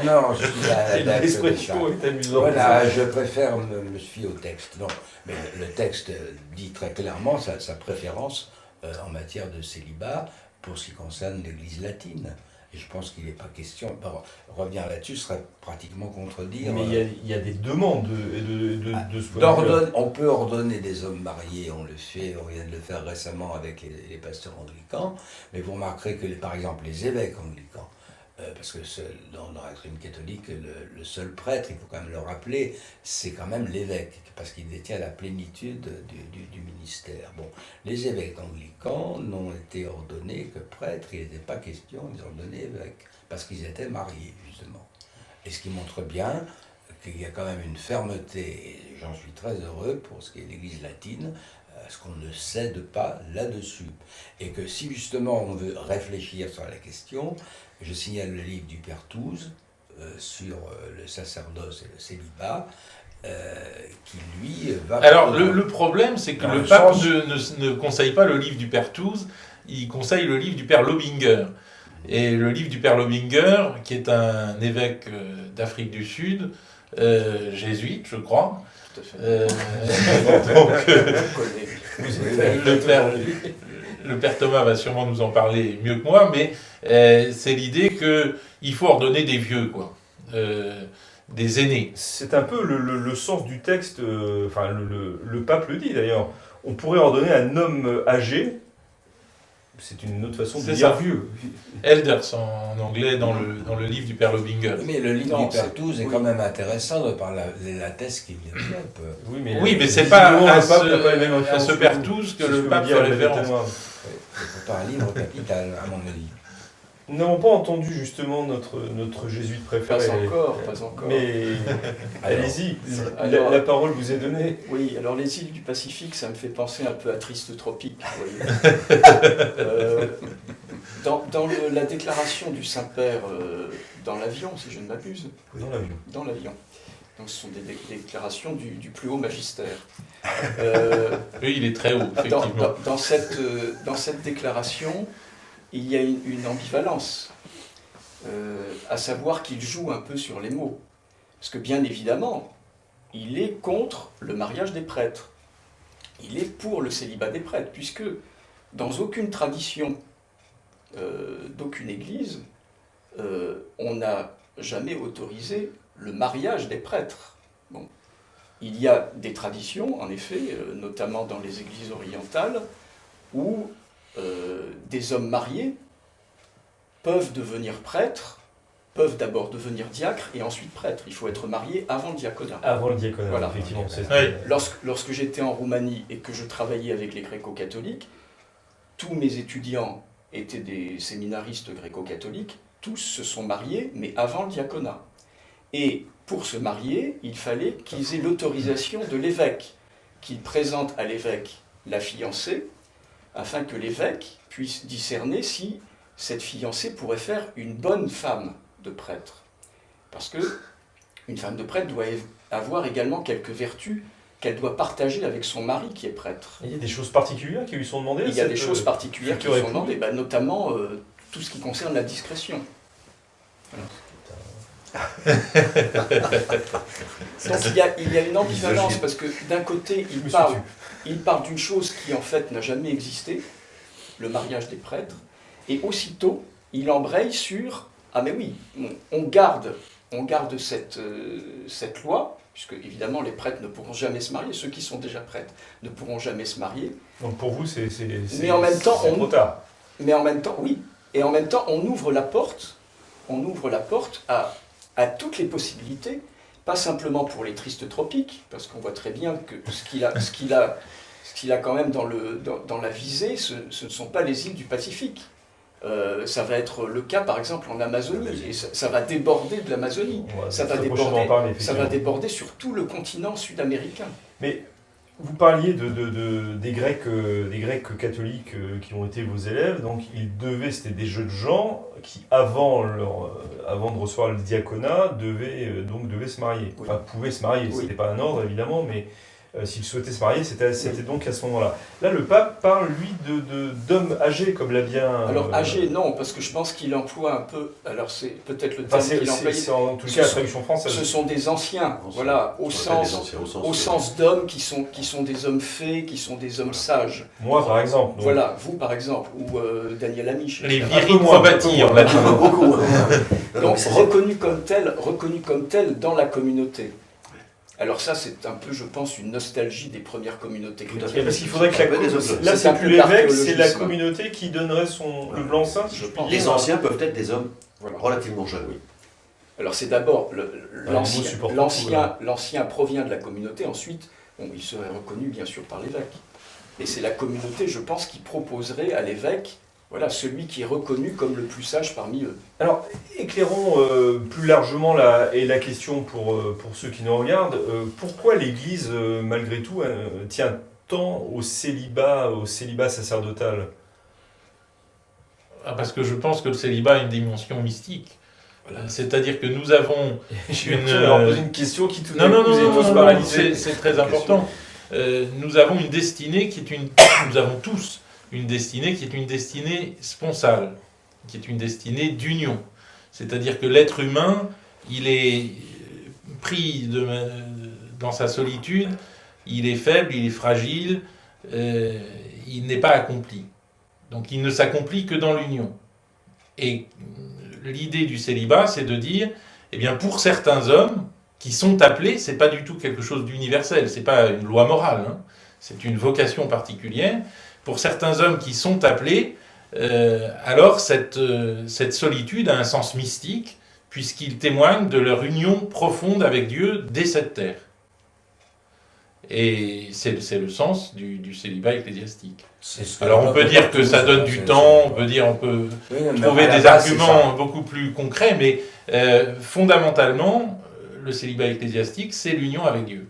non, je suis à L'expression est amusante. Voilà, je préfère me fier au texte. Non, mais le texte dit très clairement sa préférence en matière de célibat pour ce qui concerne l'Église latine. Et je pense qu'il n'est pas question. Revenir là-dessus serait pratiquement contredire. Mais il y a des demandes de ce point de vue. On peut ordonner des hommes mariés, on le fait, on vient de le faire récemment avec les pasteurs anglicans, mais vous remarquerez que par exemple les évêques anglicans, parce que dans la doctrine catholique, le seul prêtre, il faut quand même le rappeler, c'est quand même l'évêque, parce qu'il détient la plénitude du ministère. Bon, les évêques anglicans n'ont été ordonnés que prêtres, il n'était pas question de les ordonner évêques, parce qu'ils étaient mariés, justement. Et ce qui montre bien qu'il y a quand même une fermeté, et j'en suis très heureux pour ce qui est l'Église latine, ce qu'on ne cède pas là-dessus. Et que si justement on veut réfléchir sur la question, je signale le livre du Père Touze sur le sacerdoce et le célibat, qui lui va... Alors le problème, c'est que le pape ne conseille pas le livre du Père Touze, il conseille le livre du Père Lobinger. Et le livre du Père Lobinger, qui est un évêque d'Afrique du Sud, jésuite, je crois. Tout à fait. Donc, le Père Thomas va sûrement nous en parler mieux que moi, mais c'est l'idée qu'il faut ordonner des vieux, quoi, des aînés. C'est un peu le sens du texte, enfin le pape le dit d'ailleurs. On pourrait ordonner un homme âgé. C'est une autre façon de dire vieux. Elders en anglais dans le livre du Père Lobinger. Mais le livre du Père Touze est quand même intéressant de par la thèse qu'il développe. Oui, mais c'est pas à à ce Père Touze que le pape fait référence. C'est pourtant un livre capital, à mon avis. Nous n'avons pas entendu justement notre jésuite préféré. Pas encore. Mais allez-y, Alors, la parole vous est donnée. Oui, alors les îles du Pacifique, ça me fait penser un peu à Triste Tropique. Vous voyez. Dans la déclaration du Saint-Père dans l'avion, si je ne m'abuse. Dans l'avion. Dans l'avion. Donc ce sont des déclarations du plus haut magistère. Oui, il est très haut, effectivement. Dans cette déclaration, il y a une ambivalence, à savoir qu'il joue un peu sur les mots. Parce que bien évidemment, il est contre le mariage des prêtres. Il est pour le célibat des prêtres, puisque dans aucune tradition d'aucune église, on n'a jamais autorisé le mariage des prêtres. Bon. Il y a des traditions, en effet, notamment dans les églises orientales, où des hommes mariés peuvent devenir prêtres, peuvent d'abord devenir diacres et ensuite prêtres. Il faut être marié avant le diaconat. Avant le diaconat, voilà. Effectivement. Lorsque j'étais en Roumanie et que je travaillais avec les gréco-catholiques, tous mes étudiants étaient des séminaristes gréco-catholiques, tous se sont mariés, mais avant le diaconat. Et pour se marier, il fallait qu'ils aient l'autorisation de l'évêque, qu'ils présentent à l'évêque la fiancée, afin que l'évêque puisse discerner si cette fiancée pourrait faire une bonne femme de prêtre. Parce que une femme de prêtre doit avoir également quelques vertus qu'elle doit partager avec son mari qui est prêtre. Il y a des choses particulières qui lui sont demandées? Il y a des choses particulières qui lui sont demandées, notamment tout ce qui concerne la discrétion. Voilà. Donc il y a une ambivalence, parce que d'un côté, il parle d'une chose qui en fait n'a jamais existé, le mariage des prêtres, et aussitôt, il embraye sur « Ah mais oui, on garde cette loi », puisque évidemment les prêtres ne pourront jamais se marier, ceux qui sont déjà prêtres ne pourront jamais se marier. Donc pour vous, c'est trop tard. Mais en même temps, oui. Et en même temps, on ouvre la porte à toutes les possibilités, pas simplement pour les tristes tropiques, parce qu'on voit très bien que ce qu'il a quand même dans la visée, ce ne sont pas les îles du Pacifique. Ça va être le cas, par exemple, en Amazonie, et ça va déborder de l'Amazonie. Ça va déborder sur tout le continent sud-américain. Mais vous parliez des Grecs catholiques qui ont été vos élèves, donc c'était des jeunes gens qui, avant de recevoir le diaconat, devaient se marier. Oui. Enfin, pouvaient se marier, Oui. C'était pas un ordre évidemment, mais s'ils souhaitaient se marier, c'était donc à ce moment-là. Là, le pape parle, lui, d'hommes âgés, comme l'a bien... Alors, âgés, non, parce que je pense qu'il emploie un peu... Alors, c'est peut-être le terme qu'il emploie. C'est en tout cas la traduction française. Ce sont des anciens, voilà, au sens d'hommes qui sont des hommes faits, qui sont des hommes sages. Moi, par exemple. Donc. Voilà, vous, par exemple, ou Daniel Amiche. Les virils probati, on l'a dit. Beaucoup. Donc, reconnu comme tel dans la communauté. Alors ça, c'est un peu, je pense, une nostalgie des premières communautés chrétiennes. Parce qu'il faudrait que là, c'est plus l'évêque, c'est la communauté qui donnerait le blanc-seing. Les anciens peuvent être des hommes relativement jeunes. Oui. Alors c'est d'abord l'ancien provient de la communauté, ensuite il serait reconnu bien sûr par l'évêque. Et c'est la communauté, je pense, qui proposerait à l'évêque celui qui est reconnu comme le plus sage parmi eux. Alors, éclairons plus largement la question pour ceux qui nous regardent. Pourquoi l'Église, malgré tout, tient tant au célibat sacerdotal? Parce que je pense que le célibat a une dimension mystique. Voilà. C'est-à-dire que nous avons une question qui tout d'un coup vous est tous paralysés. C'est très important. Nous avons une destinée nous avons tous une destinée qui est une destinée sponsale, qui est une destinée d'union. C'est-à-dire que l'être humain, il est pris dans sa solitude, il est faible, il est fragile, il n'est pas accompli. Donc il ne s'accomplit que dans l'union. Et l'idée du célibat, c'est de dire, pour certains hommes qui sont appelés, c'est pas du tout quelque chose d'universel, c'est pas une loi morale, hein, c'est une vocation particulière. Pour certains hommes qui sont appelés, alors cette solitude a un sens mystique, puisqu'ils témoignent de leur union profonde avec Dieu dès cette terre. Et c'est le sens du célibat ecclésiastique. Alors on peut dire que ça donne du temps, on peut trouver des arguments beaucoup plus concrets, mais fondamentalement, le célibat ecclésiastique, c'est l'union avec Dieu.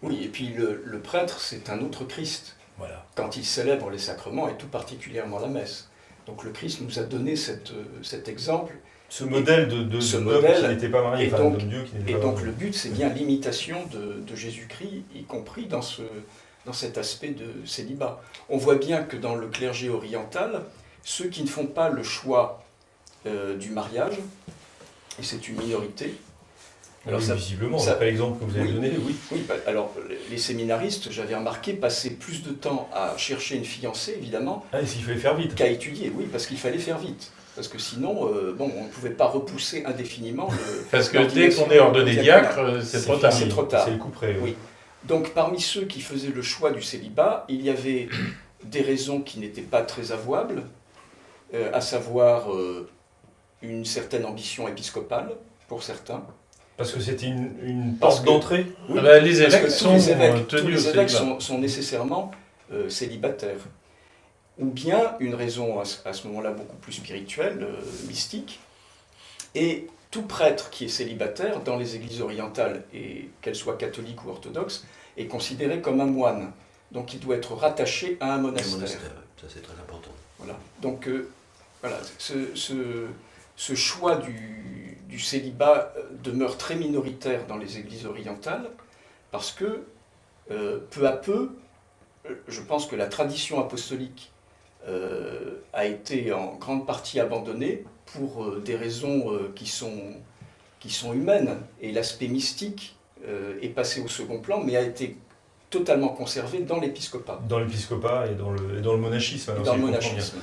Oui, et puis le prêtre, c'est un autre Christ. Voilà. Quand il célèbre les sacrements, et tout particulièrement la messe. Donc le Christ nous a donné cet exemple. Ce modèle d'homme qui n'était pas marié, d'homme Dieu qui n'était pas marié. Et donc le but, c'est bien l'imitation de Jésus-Christ, y compris dans cet aspect de célibat. On voit bien que dans le clergé oriental, ceux qui ne font pas le choix du mariage, et c'est une minorité. Alors visiblement, d'après l'exemple que vous avez donné, oui. Oui, alors les séminaristes, j'avais remarqué, passaient plus de temps à chercher une fiancée, évidemment, qu'il fallait faire vite. Qu'à étudier, oui, parce qu'il fallait faire vite. parce que sinon, on ne pouvait pas repousser indéfiniment Parce que dès qu'on est ordonné diacre, c'est trop tard. C'est trop tard. C'est le coup près. Oui. Donc parmi ceux qui faisaient le choix du célibat, il y avait des raisons qui n'étaient pas très avouables, à savoir une certaine ambition épiscopale, pour certains. Parce que c'était une porte d'entrée. Oui, les évêques sont tenus tous les au évêques célibat. sont nécessairement célibataires. Ou bien une raison à ce moment-là beaucoup plus spirituelle, mystique. Et tout prêtre qui est célibataire dans les églises orientales, et qu'elles soient catholiques ou orthodoxes, est considéré comme un moine. Donc il doit être rattaché à un monastère. Ça c'est très important. Voilà. Donc voilà, ce choix du célibat demeure très minoritaire dans les églises orientales, parce que peu à peu, je pense que la tradition apostolique a été en grande partie abandonnée pour des raisons qui sont humaines, et l'aspect mystique est passé au second plan, mais a été totalement conservé dans l'épiscopat. Dans l'épiscopat et dans le monachisme. Dans le monachisme.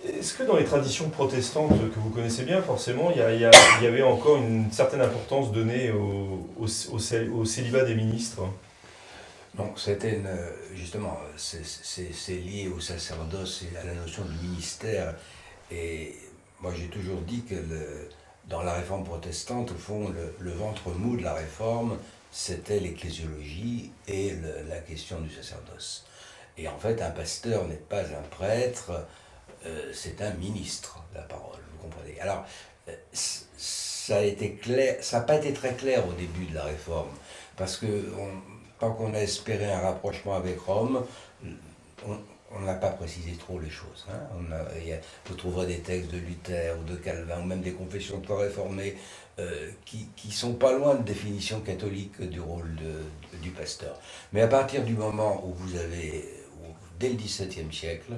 Est-ce que dans les traditions protestantes que vous connaissez bien, forcément, il y avait encore une certaine importance donnée au célibat des ministres ? Donc c'était justement, c'est lié au sacerdoce et à la notion du ministère. Et moi j'ai toujours dit que dans la réforme protestante, au fond, le ventre mou de la réforme, c'était l'ecclésiologie et la question du sacerdoce. Et en fait, un pasteur n'est pas un prêtre, c'est un ministre de la parole, vous comprenez. Alors, ça a été clair, ça n'a pas été très clair au début de la réforme, parce que tant qu'on a espéré un rapprochement avec Rome, on n'a pas précisé trop les choses. Vous trouverez des textes de Luther ou de Calvin, ou même des confessions de foi réformées, qui sont pas loin de définition catholique du rôle du pasteur. Mais à partir du moment où vous avez, dès le XVIIe siècle,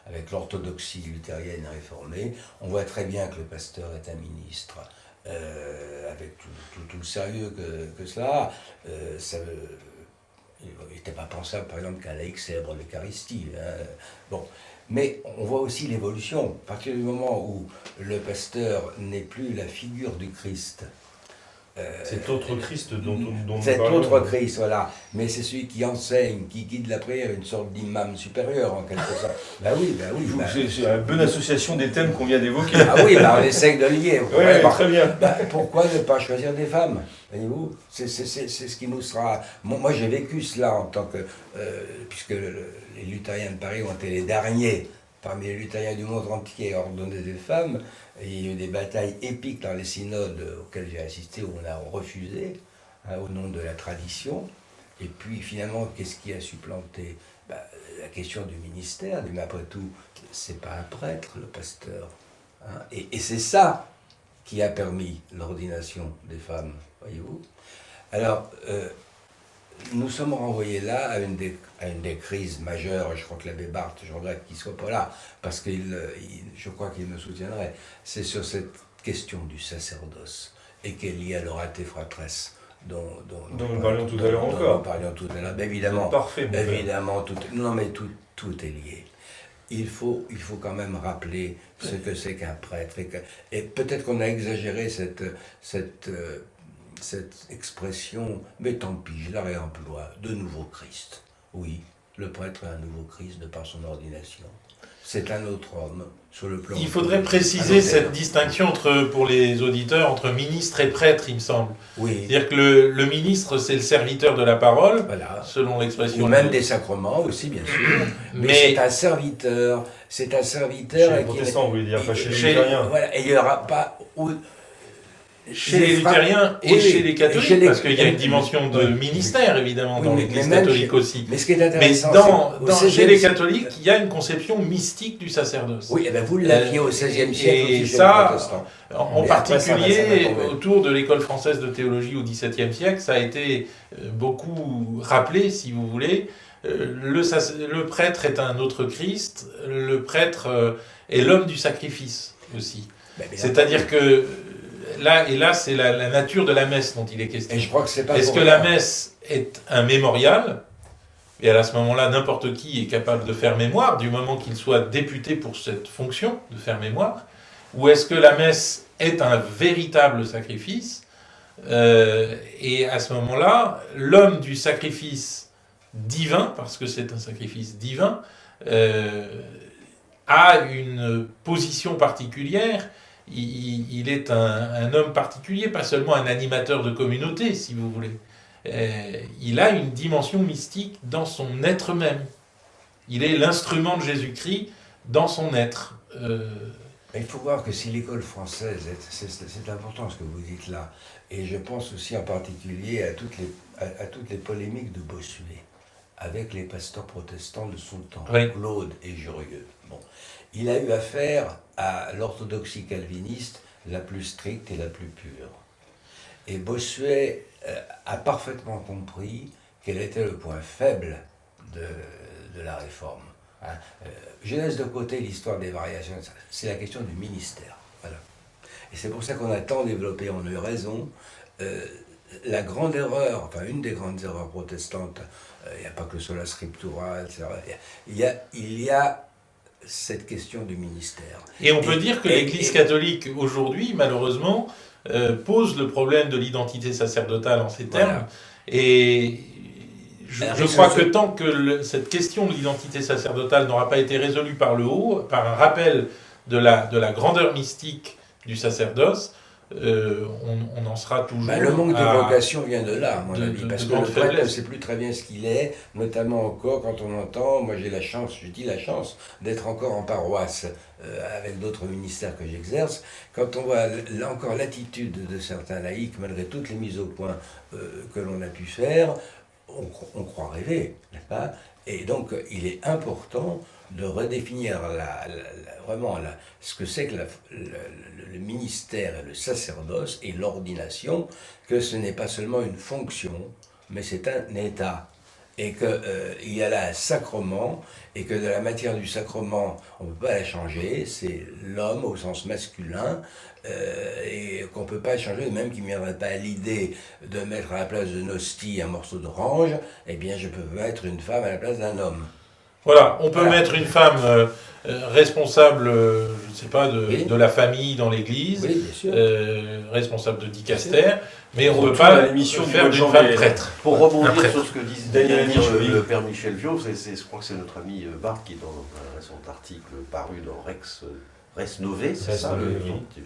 avec l'orthodoxie luthérienne réformée, on voit très bien que le pasteur est un ministre, avec tout le sérieux que cela a. Il n'était pas pensable, par exemple, qu'un laïc célèbre l'Eucharistie. Bon. Mais on voit aussi l'évolution. À partir du moment où le pasteur n'est plus la figure du Christ. Cet autre Christ dont cet autre Christ, voilà. Mais c'est celui qui enseigne, qui guide la prière, une sorte d'imam supérieur, en quelque sorte. Oui. C'est une bonne association des thèmes qu'on vient d'évoquer. Ah oui, on essaye de lier. Oui, très bien. Pourquoi ne pas choisir des femmes? Voyez-vous, c'est ce qui nous sera... Moi, j'ai vécu cela en tant que... puisque les luthériens de Paris ont été les derniers, parmi les luthériens du monde entier, à ordonner des femmes. Et il y a eu des batailles épiques dans les synodes auxquels j'ai assisté, où on a refusé, au nom de la tradition. Et puis finalement, qu'est-ce qui a supplanté? La question du ministère. Mais après tout, c'est pas un prêtre, le pasteur. Et c'est ça qui a permis l'ordination des femmes, voyez-vous. Alors, nous sommes renvoyés là à une des crises majeures. Je crois que l'abbé Barthes, je regrette qu'il ne soit pas là, parce que je crois qu'il me soutiendrait. C'est sur cette question du sacerdoce, et qui est liée à l'orate fratres, dont nous parlions tout à l'heure encore. Nous parlions tout à l'heure. Évidemment, parfait, évidemment, tout est lié. Il faut quand même rappeler ce que c'est qu'un prêtre. Et peut-être qu'on a exagéré cette expression, mais tant pis, je la réemploie, de nouveau Christ. Oui, le prêtre est un nouveau Christ de par son ordination. C'est un autre homme sur le plan... Il faudrait préciser cette distinction pour les auditeurs entre ministre et prêtre, il me semble. Oui. C'est-à-dire que le ministre, c'est le serviteur de la parole, voilà, selon l'expression. Ou même des sacrements aussi, bien sûr. Mais c'est un serviteur. C'est un serviteur... Chez les protestants, vous voulez dire, pas chez les luthériens. Voilà, et il n'y aura pas... Chez les luthériens et chez les catholiques, parce qu'il y a une dimension de ministère, évidemment, dans l'Église catholique aussi. Mais ce qui est intéressant, chez les catholiques, il y a une conception mystique du sacerdoce. Oui, et bien vous l'aviez au XVIe siècle et aussi ça, chez les protestants. En particulier, autour de l'école française de théologie au XVIIe siècle, ça a été beaucoup rappelé, si vous voulez. Le prêtre est un autre Christ, le prêtre est l'homme du sacrifice aussi. C'est-à-dire que là, c'est la nature de la messe dont il est question. Et je crois que c'est pas Est-ce que la messe est un mémorial? Et à ce moment-là, n'importe qui est capable de faire mémoire, du moment qu'il soit député pour cette fonction de faire mémoire? Ou est-ce que la messe est un véritable sacrifice? Et à ce moment-là, l'homme du sacrifice divin, parce que c'est un sacrifice divin, a une position particulière. Il est un homme particulier, pas seulement un animateur de communauté, si vous voulez. Il a une dimension mystique dans son être même. Il est l'instrument de Jésus-Christ dans son être. Il faut voir que si l'école française, c'est important ce que vous dites là, et je pense aussi en particulier à toutes les polémiques de Bossuet avec les pasteurs protestants de son temps, oui. Claude et Jurieu. Bon. Il a eu affaire à l'orthodoxie calviniste la plus stricte et la plus pure. Et Bossuet a parfaitement compris quel était le point faible de la réforme. Je laisse de côté l'histoire des variations, c'est la question du ministère. Voilà. Et c'est pour ça qu'on a tant développé, on a eu raison. La grande erreur, enfin une des grandes erreurs protestantes, il n'y a pas que sola scriptura, etc. Il y a cette question du ministère. Et on peut dire que l'Église catholique aujourd'hui, malheureusement, pose le problème de l'identité sacerdotale en ces termes. Voilà. Et je crois que tant que cette question de l'identité sacerdotale n'aura pas été résolue par le haut, par un rappel de la grandeur mystique du sacerdoce, on en sera toujours. Le manque de vocation vient de là, à mon avis, parce que le prêtre ne sait plus très bien ce qu'il est, notamment encore quand on entend, moi j'ai la chance d'être encore en paroisse avec d'autres ministères que j'exerce, quand on voit là encore l'attitude de certains laïcs, malgré toutes les mises au point que l'on a pu faire, on croit rêver, n'est-ce pas? Et donc il est important de redéfinir vraiment ce que c'est que le ministère et le sacerdoce et l'ordination, que ce n'est pas seulement une fonction, mais c'est un état. Et qu'il y a là un sacrement, et que de la matière du sacrement, on ne peut pas la changer, c'est l'homme au sens masculin, et qu'on ne peut pas changer, même qu'il ne viendrait pas à l'idée de mettre à la place d'une hostie un morceau d'orange, eh bien je peux mettre une femme à la place d'un homme. Voilà, on peut mettre une femme responsable, je ne sais pas, de la famille dans l'église, responsable de dicaster, mais on ne peut pas faire d'une femme prêtre. Pour rebondir sur ce que disait le père Michel Viau, je crois que c'est notre ami Bart qui, dans son article paru dans Res Nové, c'est ça,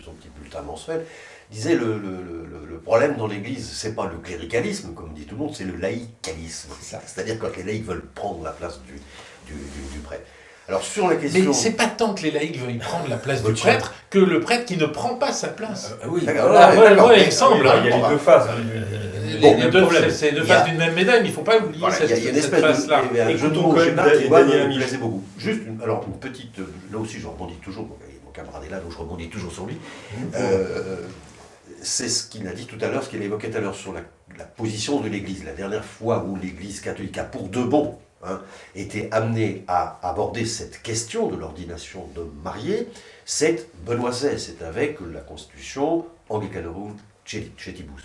son petit bulletin mensuel, disait le problème dans l'Église, c'est pas le cléricalisme, comme dit tout le monde, c'est le laïcalisme. C'est-à-dire quand les laïcs veulent prendre la place du prêtre. Alors sur la question... Mais c'est pas tant que les laïcs veuillent prendre la place du prêtre, que le prêtre qui ne prend pas sa place. Oui, il me semble. Il y a les deux phases. C'est deux faces d'une même médaille, mais il ne faut pas oublier cette face-là. Et je trouve que Daniel me plaisait beaucoup. Juste une petite... Là aussi, je rebondis toujours, mon camarade est là, donc je rebondis toujours sur lui. C'est ce qu'il a dit tout à l'heure, ce qu'il a évoqué tout à l'heure sur la position de l'Église. La dernière fois où l'Église catholique a pour de bon était amené à aborder cette question de l'ordination d'hommes mariés, c'est Benoît XVI, c'est avec la constitution Anglicanorum Cetibus,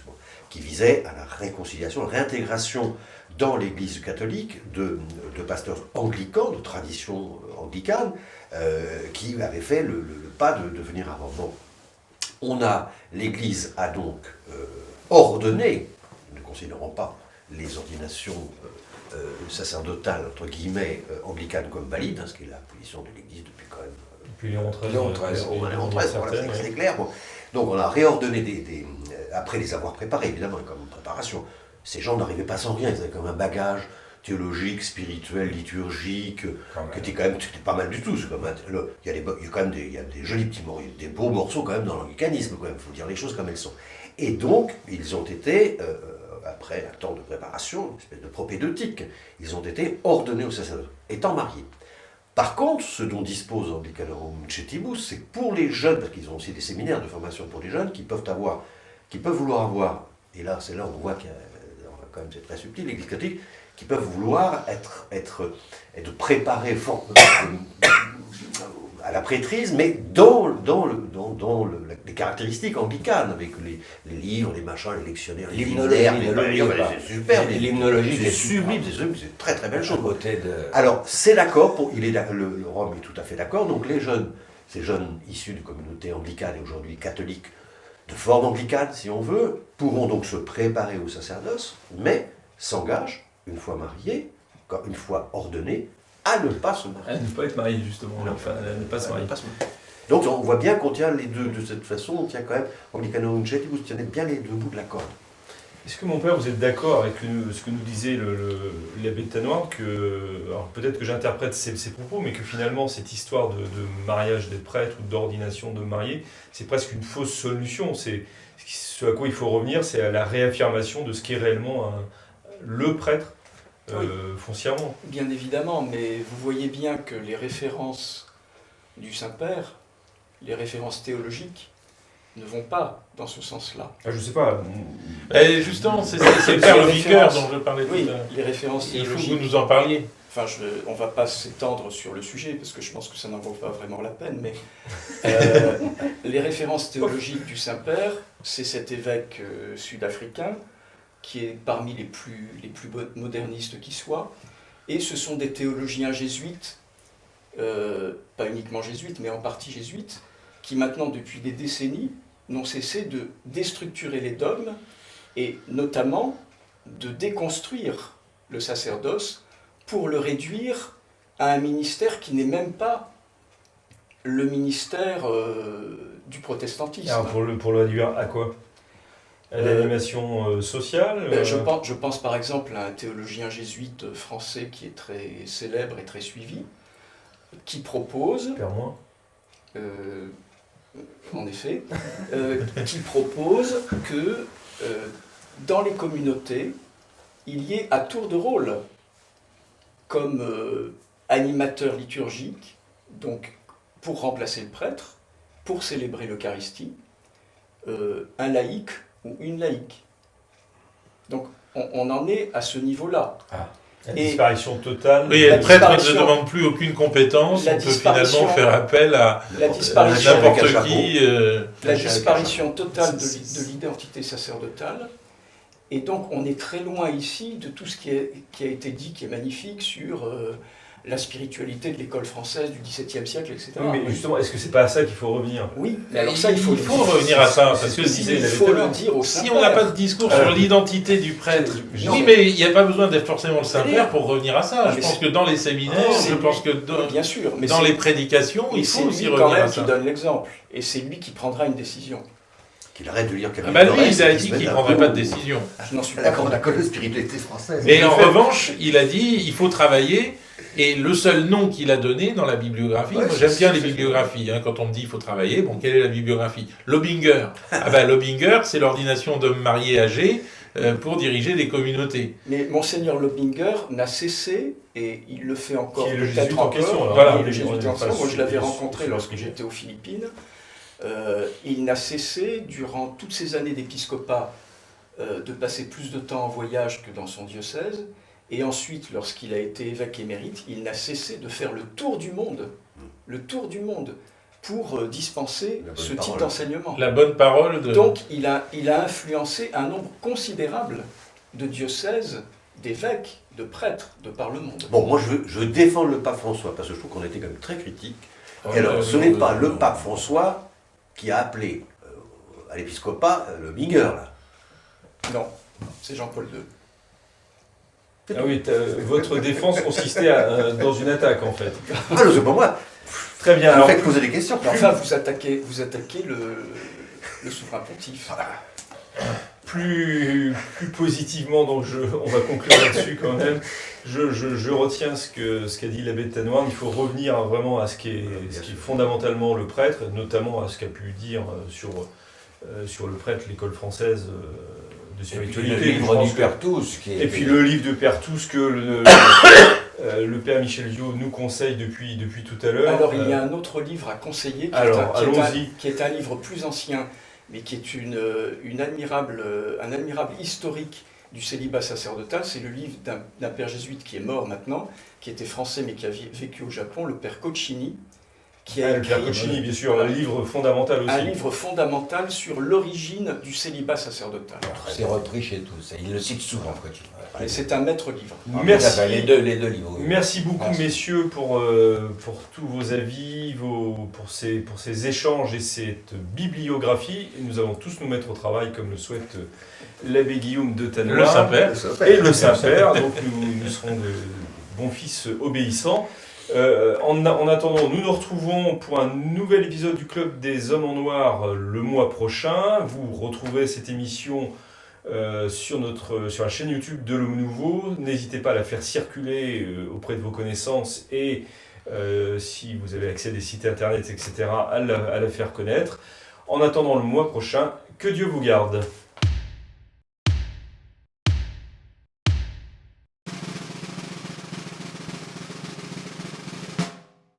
qui visait à la réconciliation, la réintégration dans l'Église catholique de pasteurs anglicans, de tradition anglicane, qui avaient fait le pas de devenir avant. Bon, l'Église a donc ordonné, ne considérant pas les ordinations sacerdotales, entre guillemets, anglicanes comme valides, ce qui est la position de l'Église depuis quand même... Depuis Léon XIII. C'est clair. Bon. Donc on a réordonné après les avoir préparés, évidemment, comme préparation. Ces gens n'arrivaient pas sans rien, ils avaient comme un bagage théologique, spirituel, liturgique, qui était quand même pas mal du tout. Il y a quand même des jolis petits morceaux, des beaux morceaux quand même dans l'anglicanisme, il faut dire les choses comme elles sont. Et donc, ils ont été... après un temps de préparation, une espèce de propédeutique, ils ont été ordonnés au sacerdoce, étant mariés. Par contre, ce dont dispose Anglicanorum Cetibus, c'est que pour les jeunes, parce qu'ils ont aussi des séminaires de formation pour les jeunes, qui peuvent vouloir avoir, et là c'est là où on voit que quand même c'est très subtil, l'Église catholique, qui peuvent vouloir être préparés à la prêtrise, mais dans les des caractéristiques anglicanes, avec les livres, les machins, les lectionnaires, les L'hymnologie, c'est super, l'hymnologie, c'est sublime, c'est très très belle chose. Côté de... Alors, c'est d'accord, le Rome est tout à fait d'accord, donc ces jeunes issus de communautés anglicanes et aujourd'hui catholiques, de forme anglicane si on veut, pourront donc se préparer au sacerdoce, mais s'engagent, une fois mariés, une fois ordonnés, à ne pas se marier. À ne pas être marié, justement. Non. Enfin, à ne pas se marier. Donc on voit bien qu'on tient les deux de cette façon, on tient quand même, Anglicano Uncetti, vous tenez bien les deux bouts de la corde. Est-ce que mon père, vous êtes d'accord avec ce que nous disait l'abbé de Tanoir, que, alors peut-être que j'interprète ses propos, mais que finalement cette histoire de mariage des prêtres ou d'ordination de mariés, c'est presque une fausse solution. C'est ce à quoi il faut revenir, c'est à la réaffirmation de ce qu'est réellement le prêtre foncièrement. Bien évidemment, mais vous voyez bien que les références du Saint-Père, les références théologiques, ne vont pas dans ce sens-là. Ah, je sais pas. Et justement, c'est le père Lobinger dont je parlais tout à l'heure. Les références Il faut que théologiques. vous nous en parliez. Enfin, on ne va pas s'étendre sur le sujet, parce que je pense que ça n'en vaut pas vraiment la peine, mais les références théologiques du Saint-Père, c'est cet évêque sud-africain, qui est parmi les plus modernistes qui soient, et ce sont des théologiens jésuites, pas uniquement jésuites, mais en partie jésuites, qui maintenant, depuis des décennies, n'ont cessé de déstructurer les dogmes, et notamment de déconstruire le sacerdoce, pour le réduire à un ministère qui n'est même pas le ministère du protestantisme. Alors pour le réduire à quoi? À l'animation sociale je pense par exemple à un théologien jésuite français qui est très célèbre et très suivi, qui propose, Permoin. en effet, qui propose que dans les communautés, il y ait à tour de rôle, comme animateur liturgique, donc pour remplacer le prêtre, pour célébrer l'Eucharistie, un laïc ou une laïque. Donc on en est à ce niveau-là. La disparition totale. Oui, le prêtre ne demande plus aucune compétence, on peut finalement faire appel à n'importe qui. La disparition totale de l'identité sacerdotale. Et donc on est très loin ici de tout ce qui a été dit, qui est magnifique, sur la spiritualité de l'école française du XVIIe siècle, etc. Oui, mais justement, est-ce que c'est pas à ça qu'il faut revenir? Oui, mais alors ça, il faut revenir à ça, parce que il faut le dire au si on n'a pas de discours sur l'identité du prêtre, oui, mais il n'y a pas besoin d'être forcément le Saint-Père pour revenir à ça. Je pense que dans les séminaires, je pense que bien sûr, mais dans les prédications, il faut aussi revenir à ça. C'est lui quand même qui donne l'exemple, et c'est lui qui prendra une décision. Qu'il arrête de lire Camille lui, il a dit qu'il ne prendrait pas de décision. Je n'en suis pas La de spiritualité française. Et en revanche, il a dit il faut travailler, et le seul nom qu'il a donné dans la bibliographie, moi j'aime bien les bibliographies, quand on me dit il faut travailler, bon, quelle est la bibliographie? Lobinger. Lobinger, c'est l'ordination d'hommes mariés âgés pour diriger des communautés. Mais Monseigneur Lobinger n'a cessé, et il le fait encore peut-être encore, le jésuite en question. Moi je l'avais rencontré lorsque j'étais aux Philippines. Il n'a cessé, durant toutes ces années d'épiscopat, de passer plus de temps en voyage que dans son diocèse, et ensuite, lorsqu'il a été évêque émérite, il n'a cessé de faire le tour du monde, pour dispenser ce type d'enseignement. La bonne parole de... Donc, il a influencé un nombre considérable de diocèses, d'évêques, de prêtres, de par le monde. Bon, moi je veux défendre le pape François, parce que je trouve qu'on était quand même très critique. Et alors, ce n'est pas le pape François qui a appelé à l'épiscopat Lobinger, là. Non, c'est Jean-Paul II. Ah oui, votre défense consistait dans une attaque, en fait. Ah non, c'est pas moi. Très bien. Alors, faites poser des questions. Mais enfin, vous attaquez le souverain pontife. Plus positivement, donc on va conclure là-dessus quand même. Je retiens ce qu'a dit l'abbé de Tanoir. Il faut revenir vraiment à ce qui est fondamentalement le prêtre, notamment à ce qu'a pu dire sur le prêtre l'école française de spiritualité. Et puis le livre du Père Tous. Et puis le livre de Père Tous que le Père Michel Viau nous conseille depuis tout à l'heure. Alors il y a un autre livre à conseiller qui est un livre plus ancien, mais qui est un admirable historique du célibat sacerdotal. C'est le livre d'un père jésuite qui est mort maintenant, qui était français mais qui a vécu au Japon, le père Kochini, qui a Pierre écrit Coccini, bien sûr, un livre fondamental aussi. un livre fondamental sur l'origine du célibat sacerdotal. C'est repris chez tous. Il le cite souvent, Coccini. Et c'est un maître livre. Merci. Les deux livres. Oui. Merci beaucoup, Merci. messieurs, pour tous vos avis, pour ces échanges et cette bibliographie. Et nous allons tous nous mettre au travail, comme le souhaite l'abbé Guillaume de Tannenois. Le Saint-Père. Et le Saint-Père. Donc nous serons de bons fils obéissants. En attendant, nous nous retrouvons pour un nouvel épisode du Club des Hommes en Noir le mois prochain. Vous retrouverez cette émission sur la chaîne YouTube de l'Homme Nouveau. N'hésitez pas à la faire circuler auprès de vos connaissances et si vous avez accès à des sites internet, etc., à la faire connaître. En attendant le mois prochain, que Dieu vous garde.